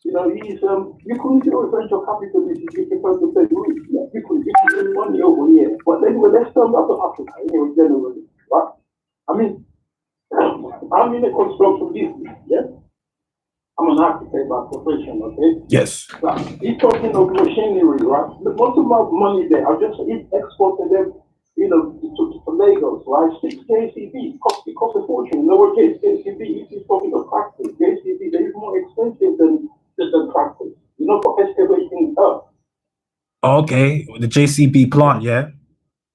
he's you couldn't do a venture capitalist if you prefer to pay roots. Yeah, you could do money over here. But anyway, let's turn back to Africa generally, right? I mean, I'm in a construction business, yes? I'm an architect by profession, okay? Yes. He's talking of machinery, right? Most of my money there, I just exported them, to Lagos, right? 6 JCB, it costs a fortune. Lower JCB, he's talking of practice. JCB, they're more expensive than practice, for excavating earth. Okay, the JCB plant, yeah?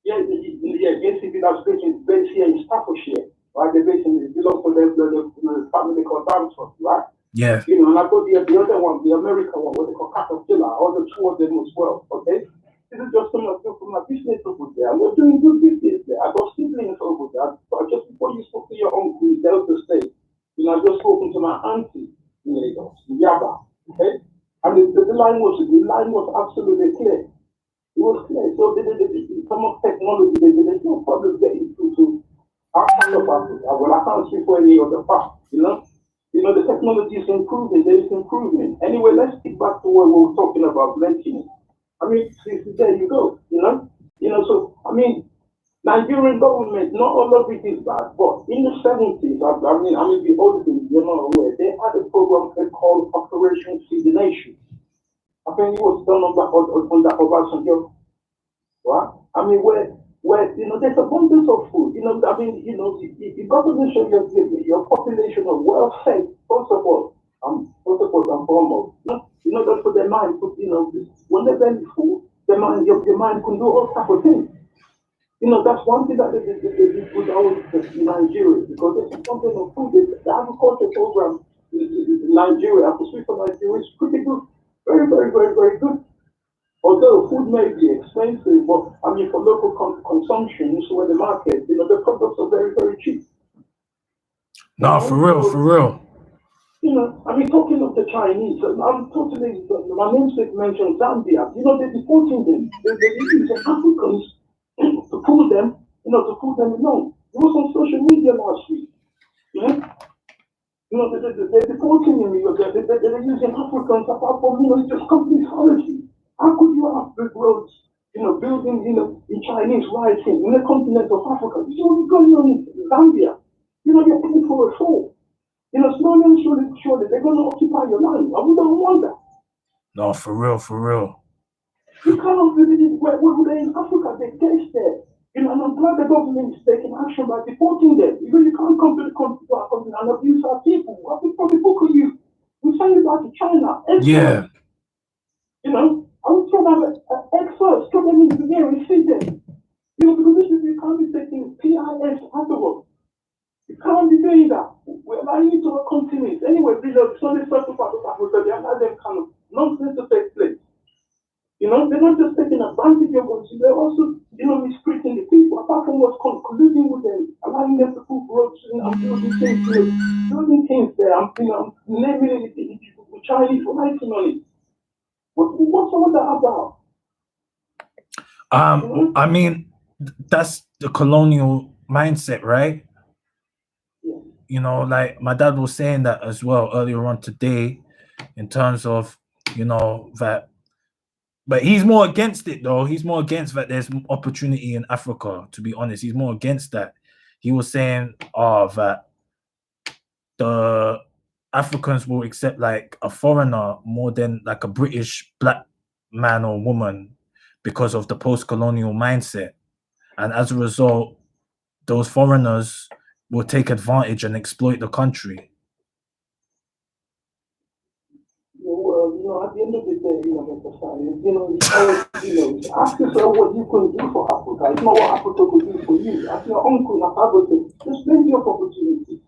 Yeah, JCB, that's based here in Staffordshire, right? They're based in, it belongs to the family called Bamford, right? Yeah. And I got the other one, the American one, what they call Caterpillar, all the two of them as well, okay? This is just some of my business over there. We're doing good business there. I got siblings over there. But just before you spoke to your uncle in Delta State, I just spoken to my auntie in Lagos, in Yaba, okay? And the line was absolutely clear. It was clear. So some of technology, there's no problem getting through to our part of Africa. Well, I can't speak for any other part, the technology is improving, there is improvement. Anyway, let's get back to what we were talking about, mentioning. I mean, there you go, so, I mean, Nigerian government, not all of it is bad, but in the 70s, I mean, the older things, you're not aware, they had a program called Operation Feed the Nation. I think it was done on that Obasanjo, right? I mean, where there's abundance of food. You got to make sure your population are well fed. First of all, and foremost. That's what their mind. When they're very full, your mind can do all type of things. That's one thing that they did with in Nigeria, because there's something of food. The agriculture program in Nigeria, after speak for Nigeria, is pretty good. Very, very, very, very good. Although food may be expensive, but for local consumption, so where the market, the products are very, very cheap. No, for real. Talking of the Chinese, I'm totally, my namesake mentioned Zambia. They're deporting them. They're using Africans to pull them, along. It was on social media last week. You know, they're deporting me, they're using Africans apart from, it's just complete fallacy. How could you have big roads, building, in Chinese writing in the continent of Africa? This is what's going on in Zambia. You're paying for a fall. Slowly and surely, they're going to occupy your land. And we don't want that. No, for real, for real. You cannot really, they're in Africa, they're based there. And I'm glad the government is taking action by deporting them. You can't come to the country to our country and abuse our people. What the fuck are you? We send you back to China. Yeah. I would tell them experts, come them into there and see them. Because this is, you can't be taking PIS afterwards. You can't be doing that. We're allowing you to our continents. Anyway, these are Sunday special part of Africa, they allow them kind of nonsense to take place. They're not just taking advantage of us, they're also, mistreating the people, apart from what's colluding with them, allowing them to put roads and building things there, and, naming the Chinese writing on it. What's all that about? I mean, that's the colonial mindset, right? Yeah. Like my dad was saying that as well earlier on today, in terms of, that. But he's more against it, though. He's more against that there's opportunity in Africa, to be honest. He's more against that. He was saying, that the Africans will accept like a foreigner more than like a British black man or woman because of the post-colonial mindset. And as a result, those foreigners will take advantage and exploit the country. At the end of the day, ask yourself what you can do for Africa. It's not what Africa could do for you. As your uncle, as African, there's plenty of opportunities.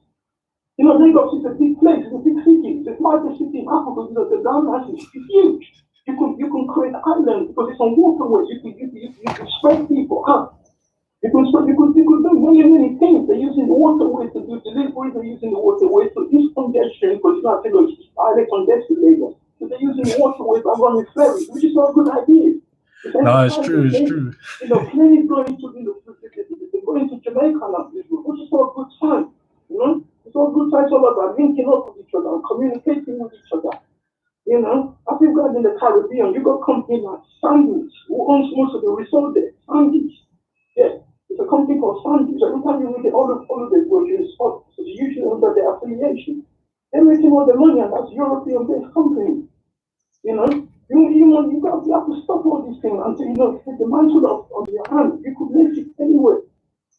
Lagos is a big place, it's a big city. It's the largest city in Africa. The land is huge. You can create islands because it's on waterways. You can spread people out. You can do many things. They're using the waterways to do deliveries. They're using the waterways to ease congestion because it's highly congested Lagos. So they're using the waterways and running ferries, which is not a good idea. No, it's true. It's true. Planes going to going to Jamaica now, which is not a good sign. It's not a good sign. It's all about linking up with each other and communicating with each other. I think guys in the Caribbean, you got companies like Sandwich, who owns most of the resort there. Sandwich. Yeah. It's a company called Sandwich. Every time you read the all of the grocery spot, so usually under their affiliation. They're making all the money, and that's European-based company. You have to stop all these things until take the mantle on your hand. You could make it anyway.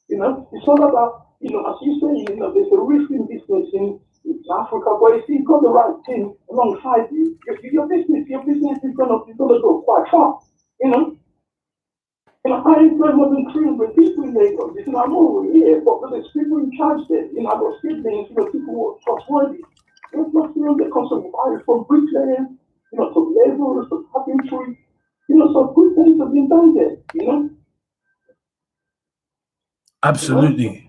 It's all about as you say, there's a risk in business in Africa, but if you've got the right thing alongside you, your business is gonna go quite far. I employ more than 300 people in Lagos. I'm over here, but there's people in charge there. I've got siblings, people who are trustworthy. There's not 300 customers from bricklayers, to laborers, to carpentry. So good things have been done there, Absolutely.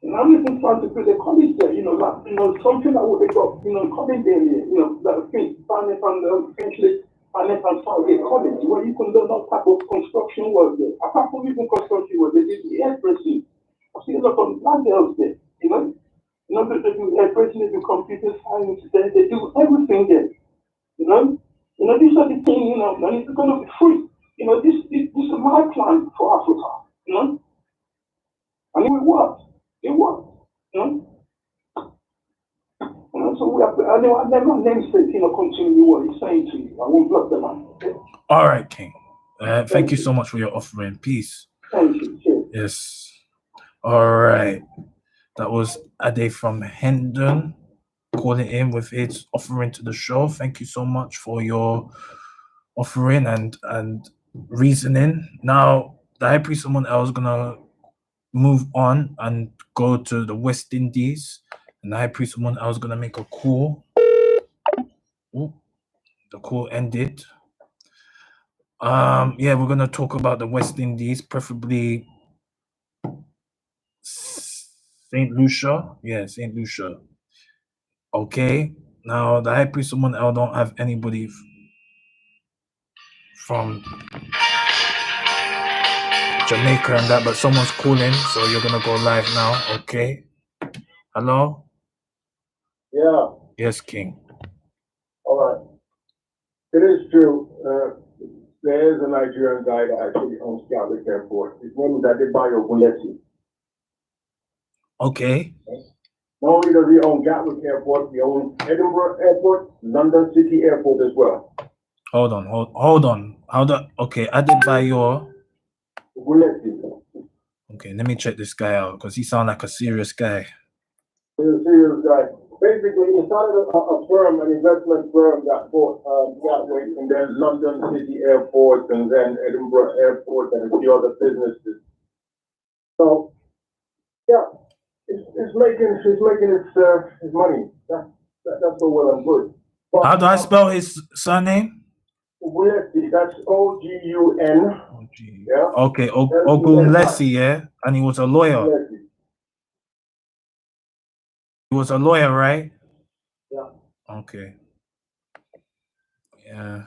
I'm even trying to build a college there, something that would have got, college area, that finance and essentially finance and Saudi college, where you can learn all type of construction work there. Apart from even construction work, they do the hairdressing. I've seen a lot of black girls there, they do hairdressing, they do computer science, they do everything there, these are the things, and it's going to be free. This is my plan for Africa, and it will work. It works, So we have to, I never namesake, continue what he's saying to you. I won't block the man. Okay? All right, King. Thank you so much for your offering. Peace. Thank you. Cheers. Yes. All right. That was Ade from Hendon calling in with his offering to the show. Thank you so much for your offering and reasoning. Now, the High Priest someone else gonna move on and go to the West Indies, and the High Priest someone else gonna make a call. Ooh, the call ended. Yeah, we're gonna talk about the West Indies, preferably Saint Lucia. Yeah, Saint Lucia. Okay. Now the High Priest someone else don't have anybody from Jamaica and that, but someone's calling, so you're gonna go live now. Okay. Hello? Yeah, Yes, King. all right. It is true. There is a Nigerian guy that actually owns Gatwick Airport. His name is Adebayo Bulesi. Okay. Not only does he own Gatwick Airport, he owns Edinburgh Airport, London City Airport as well. Hold on. Okay, Adebayo. Bulesi. Okay, let me check this guy out because he sounds like a serious guy. He's a serious guy. Basically, he started a firm, an investment firm that bought Gatwick and then London City Airport and then Edinburgh Airport and a few other businesses. So, yeah, it's making his money. That's all well and good. But, how do I spell his surname? Ogunlesi, that's O-G-U-N. Yeah. Okay, Ogunlesi, yeah? And he was a lawyer. Ogunlesi. He was a lawyer, right? Yeah. Okay. Yeah.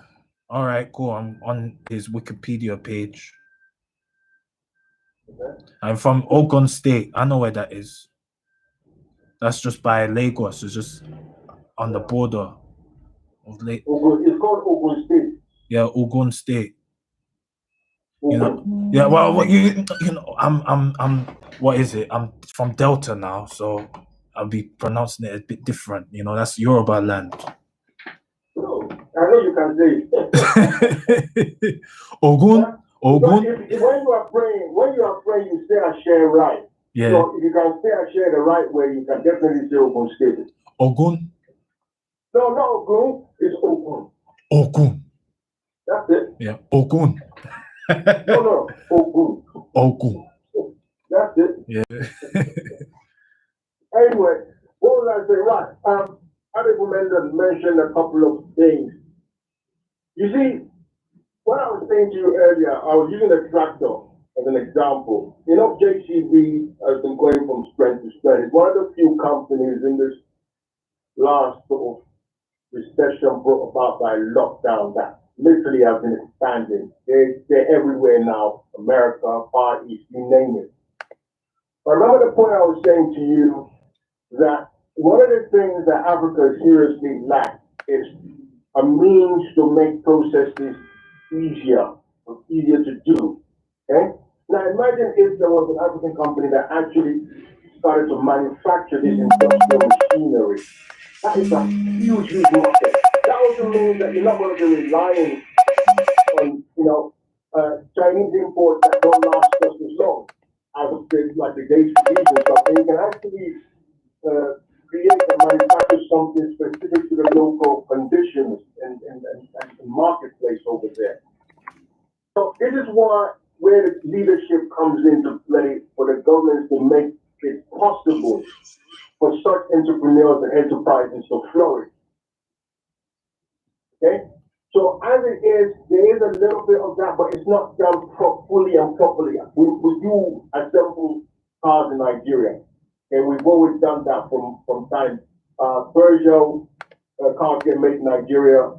All right, cool. I'm on his Wikipedia page. Okay. I'm from Ogun State. I know where that is. That's just by Lagos. It's just on the border of Lagos. It's called Ogun State. Yeah, Ogun State. You know, yeah. Well, you know, I'm. What is it? I'm from Delta now, so I'll be pronouncing it a bit different. You know, that's Yoruba land. Oh, I know you can say it. Ogun. When you are praying, you say I share right. Yeah. So if you can say I share the right way, you can definitely say Ogun State. Ogun. No, not Ogun. It's Ogun. Ogun. That's it. Yeah. Ogun. No, Ogun. Ogun. That's it. Yeah. Anyway, what was I saying? Right. Adebayo mentioned a couple of things. You see, what I was saying to you earlier, I was using a tractor as an example. You know, JCB has been going from strength to strength. It's one of the few companies in this last sort of recession brought about by lockdown that literally have been expanding. They're everywhere now, America, Far East, you name it. But remember the point I was saying to you that one of the things that Africa seriously lacks is a means to make processes easier to do. Okay? Now imagine if there was an African company that actually started to manufacture this industrial machinery. That is a huge market. That also means that you're not going to be relying on, Chinese imports that don't last just as long as like the gates and stuff. And you can actually create and manufacture something specific to the local conditions and marketplace over there. So this is where the leadership comes into play for the governments to make it possible for such entrepreneurs and enterprises to flourish. Okay? So as it is, there is a little bit of that, but it's not done fully and properly. We do assemble cars in Nigeria. Okay, we've always done that from time. Peugeot cars get made in Nigeria.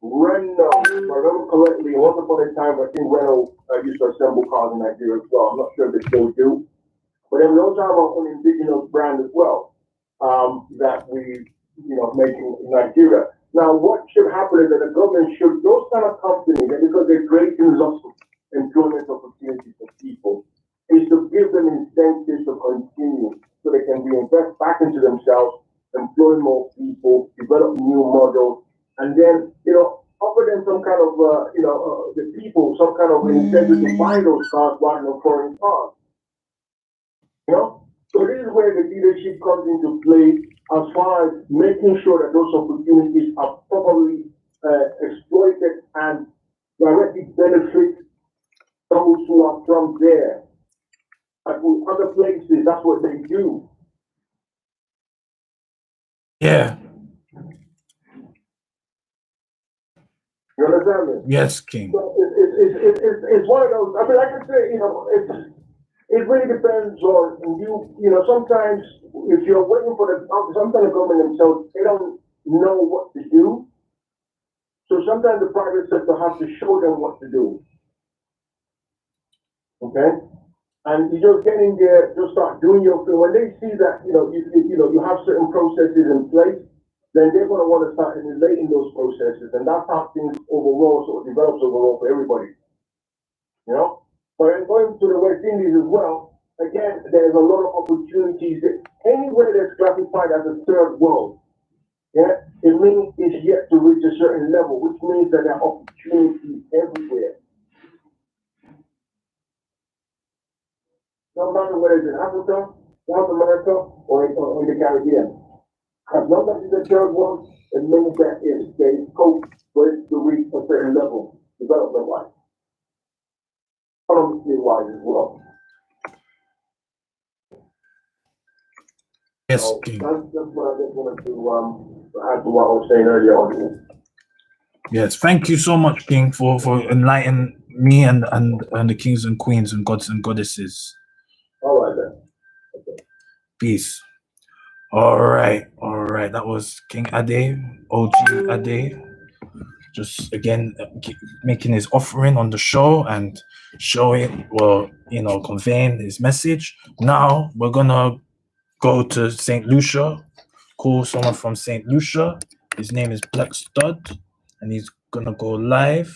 Renault, if I remember correctly, once upon a time, I think Renault used to assemble cars in Nigeria as well. I'm not sure if they still do. But then we also have our own indigenous brand as well that we, make in Nigeria. Now, what should happen is that the government should, those kind of companies, and because they're creating lots of employment opportunities for people, is to give them incentives to continue so they can reinvest back into themselves, employ more people, develop new models, and then, offer them some kind of, the people, some kind of incentive to buy those cars rather than foreign cars. So this is where the leadership comes into play as far as making sure that those opportunities are properly exploited and directly benefit those who are from there. Like with other places, that's what they do. Yeah. You understand me? Yes, King. So it's one of those. I mean, like I say, it really depends on you. Sometimes if you're waiting for sometimes the government themselves, they don't know what to do. So sometimes the private sector has to show them what to do. Okay? And you just get in there, just start doing your thing. When they see that, if have certain processes in place, then they're going to want to start emulating those processes, and that's how things overall sort of develops overall for everybody. You know, but then going to the West Indies as well, again, there's a lot of opportunities. Anywhere that's classified as a third world, yeah, it means it's yet to reach a certain level, which means that there are opportunities everywhere. No matter whether it's in Africa, South America, or in the Caribbean. As long as it's a third world, it means that there is scope for it to reach a certain level, development-wise, economically-wise as well. Yes, so that's what I just wanted to add to what I was saying earlier on. Yes, thank you so much, King, for enlightening me and the kings and queens and gods and goddesses. All right then. Okay. Peace. All right. That was King Ade, OG Ade, just again making his offering on the show and showing, well, conveying his message. Now we're gonna go to St. Lucia, call someone from St. Lucia. His name is Black Stud, and he's gonna go live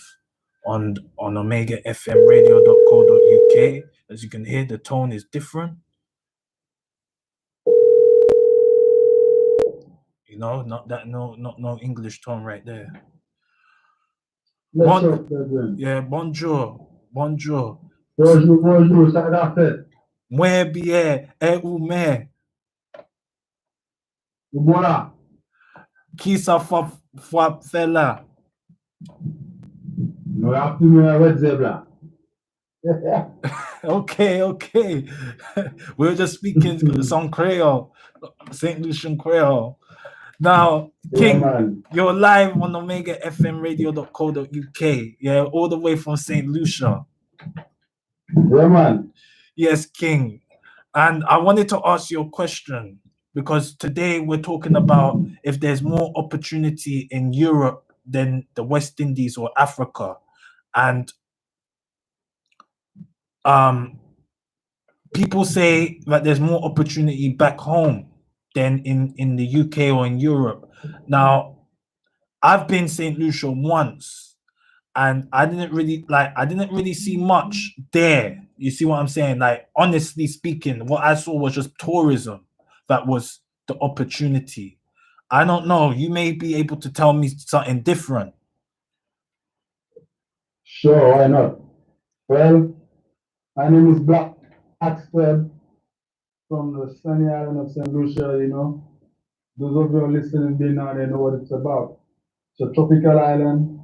on omegafmradio.co.uk. As you can hear, the tone is different. No English tone right there. Bonjour. Bonjour. Bonjour, ça va fait. Muy bien, et vous-même? Voilà. Qui ça fait là? Nous avons Okay. We're just speaking some Creole, St. Lucian Creole. Now, King, you're live on omegafmradio.co.uk. Yeah, all the way from St. Lucia. Yeah, man. Yes, King. And I wanted to ask you a question, because today we're talking about if there's more opportunity in Europe than the West Indies or Africa. And people say that there's more opportunity back home than in the UK or in Europe. Now, I've been St. Lucia once, and I didn't really see much there. You see what I'm saying? Like, honestly speaking, what I saw was just tourism. That was the opportunity. I don't know. You may be able to tell me something different. Sure, why not? Well, my name is Black Stud from the sunny island of St. Lucia, Those of you listening now, they know what it's about. It's a tropical island,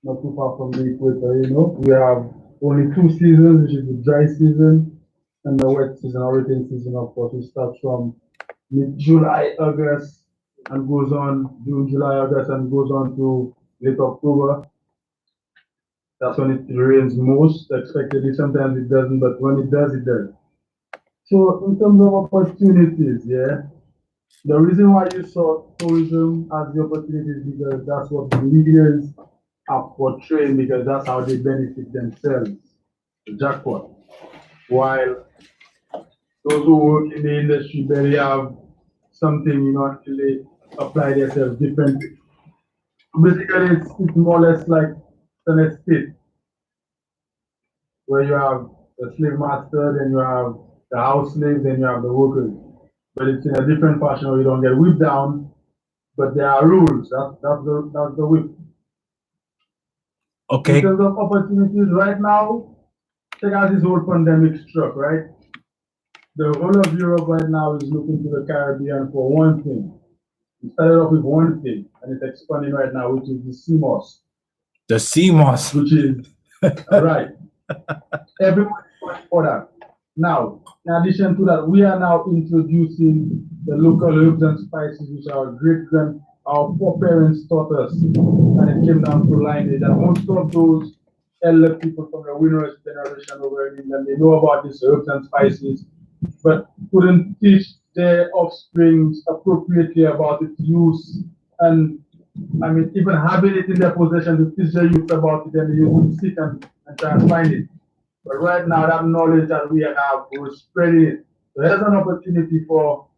not too far from the equator, We have only 2 seasons, which is the dry season and the wet season, or rainy season, of course. It starts from mid-July, August, and goes on June, July, August, and goes on to late October. That's when it rains most expectedly. Sometimes it doesn't, but when it does, it does. So in terms of opportunities, the reason why you saw tourism as the opportunities, because that's what the leaders are portraying, because that's how they benefit themselves, the jackpot. While those who work in the industry barely have something, until they apply themselves differently. Basically, it's more or less like an estate, where you have the slave master, then you have the house slave, then you have the workers. But it's in a different fashion where you don't get whipped down, but there are rules. That's the whip. Okay. In terms of opportunities right now, take out this whole pandemic struck, right? The whole of Europe right now is looking to the Caribbean for one thing. We started off with one thing, and it's expanding right now, which is the CMOS. The CMOS. Which is, right. Everyone is going for that. Now, in addition to that, we are now introducing the local herbs and spices, which our foreparents taught us, and it came down to lineage. And most of those elder people from the winners generation over in England, they know about these herbs and spices, but couldn't teach their offspring appropriately about its use, and even having it in their possession to teach their youth about it, and they would seek and try and find it. But right now, that knowledge that we have, we're spreading it. So there's an opportunity for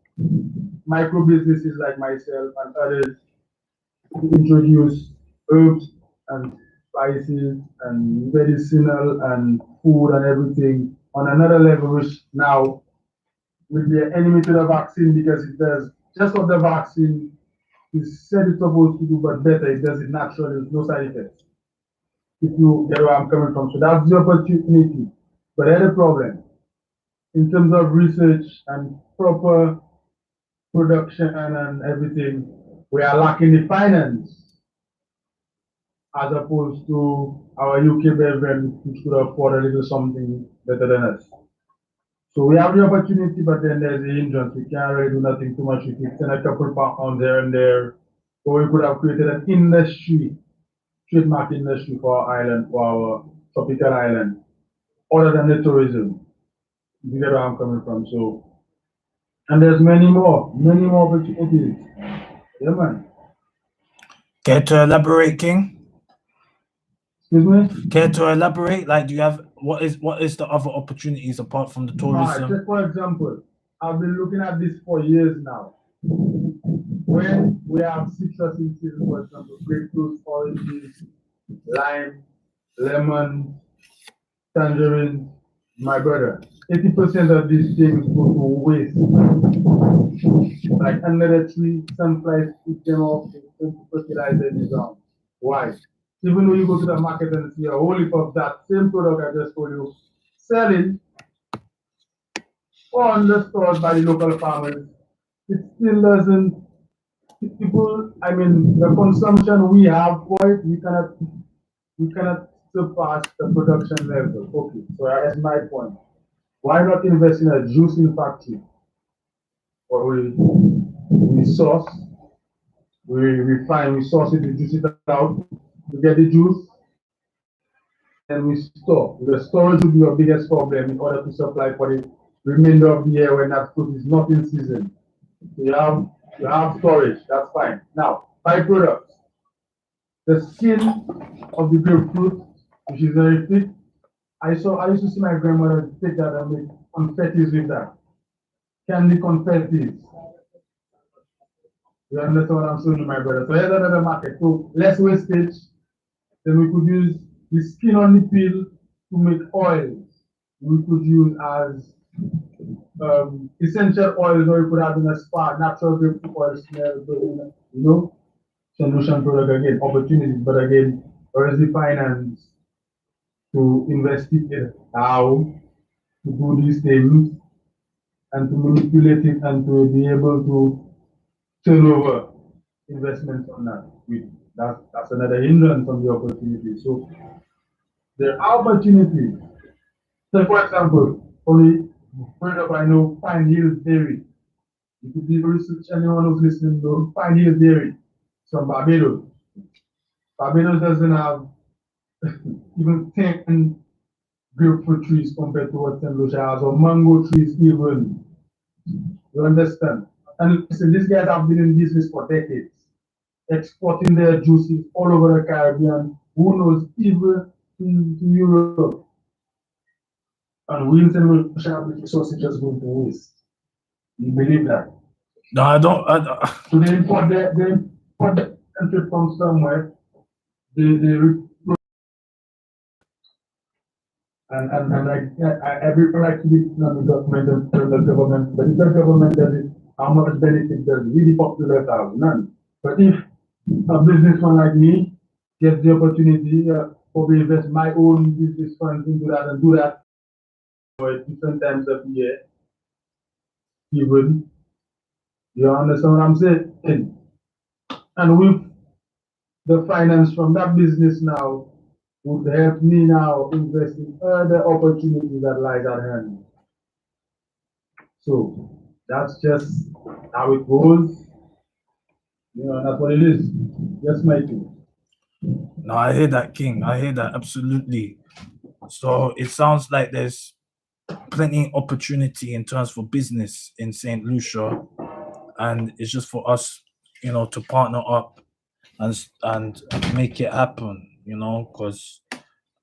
micro businesses like myself and others to introduce herbs and spices and medicinal and food and everything on another level, which now will be an enemy to the vaccine because it does just what the vaccine is said it's supposed to do, but better. It does it naturally with no side effects. If you get where I'm coming from. So that's the opportunity. But there's a problem in terms of research and proper production and everything. We are lacking the finance as opposed to our UK brethren which could afford a little something better than us. So we have the opportunity, but then there's the hindrance. We can't really do nothing too much. We can send a couple pounds here and there. Or we could have created an industry, trademark industry for our island, for our tropical island, other than the tourism. You get where I'm coming from. So, and there's many more opportunities. Yeah, man. Care to elaborate, King? Excuse me? Care to elaborate? Like, do you have what is the other opportunities apart from the tourism? Just for example, I've been looking at this for years now. When we have citrus in season, for example, grapefruit, oranges, lime, lemon, tangerine, my brother, 80% of these things go to waste. Like under the tree, sunflies eat them off, they fertilize in the ground. Why? Even though you go to the market and see a whole heap of that same product I just told you, selling or on the stores by the local farmers, it still doesn't. People, I mean, the consumption we have for it, we cannot surpass the production level. Okay, so that's my point. Why not invest in a juicing factory? Or we source, we refine, we source it, we juice it out, we get the juice, and we store. The storage will be your biggest problem in order to supply for the remainder of the year when that fruit is not in season. So you have storage, that's fine. Now, byproducts. The skin of the grapefruit, which is very thick. I used to see my grandmother take that and make confettis with that. Candy confettis. You understand what I'm saying, my brother? So here's another market. So less wastage. Then we could use the skin on the peel to make oils. We could use as essential oils, or we could have in a spa, natural grapefruit oil smell, you know, solution product again, opportunities, but again, where is the finance to investigate how to do these things and to manipulate it and to be able to turn over investments on that. That's another hindrance on the opportunity. So there are opportunities. So for example, only product I know, Pine Hills Dairy. You could do research, anyone who's listening to Pine Hills Dairy from Barbados. Barbados doesn't have even 10 grapefruit trees compared to what St. Lucia has, or mango trees even. You understand? And listen, these guys have been in business for decades, exporting their juices all over the Caribbean, who knows, even to Europe. And we in St. Lucia sausage just going to waste. You believe that? No, I don't. So they import the country from somewhere. And everyone likes to be on the government and the government, but if the government does it, how much benefit does really populate have? None. But if a businessman like me gets the opportunity to invest my own business funds into that and do that for different times of the year, even, you understand what I'm saying? And with the finance from that business now would help me now invest in other opportunities that lies at hand. So that's just how it goes. You know, that's what it is. Yes, Mikey. No, I hear that, King. I hear that absolutely. So it sounds like there's plenty of opportunity in terms for business in St. Lucia, and it's just for us, you know, to partner up and make it happen. You know, because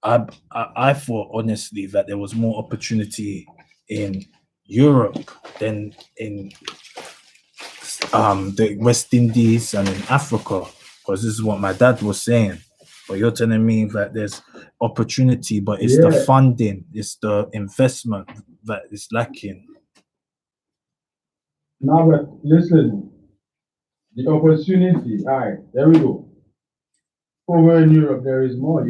I thought honestly that there was more opportunity in Europe than in the West Indies and in Africa, because this is what my dad was saying. But you're telling me that there's opportunity, but it's the funding, it's the investment that is lacking. Now, but listen, the opportunity, all right, there we go. Over in Europe, there is more,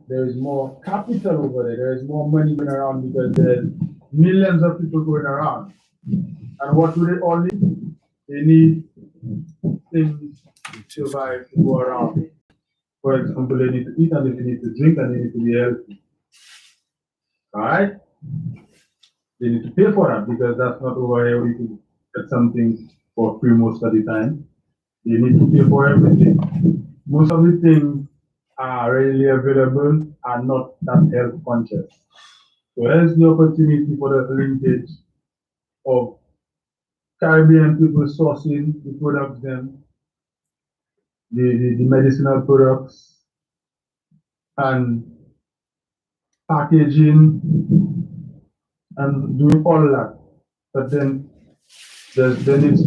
there is more capital over there. There is more money going around because there's millions of people going around. And what do they all need? They need things to survive, to go around. For example, they need to eat and they need to drink and they need to be healthy. All right? They need to pay for that because that's not over here. We can get something for free most of the time. You need to pay for everything. Most of the things are readily available and not that health conscious. So there's the opportunity for the linkage of Caribbean people sourcing the products, then the medicinal products and packaging and doing all that. But then there needs to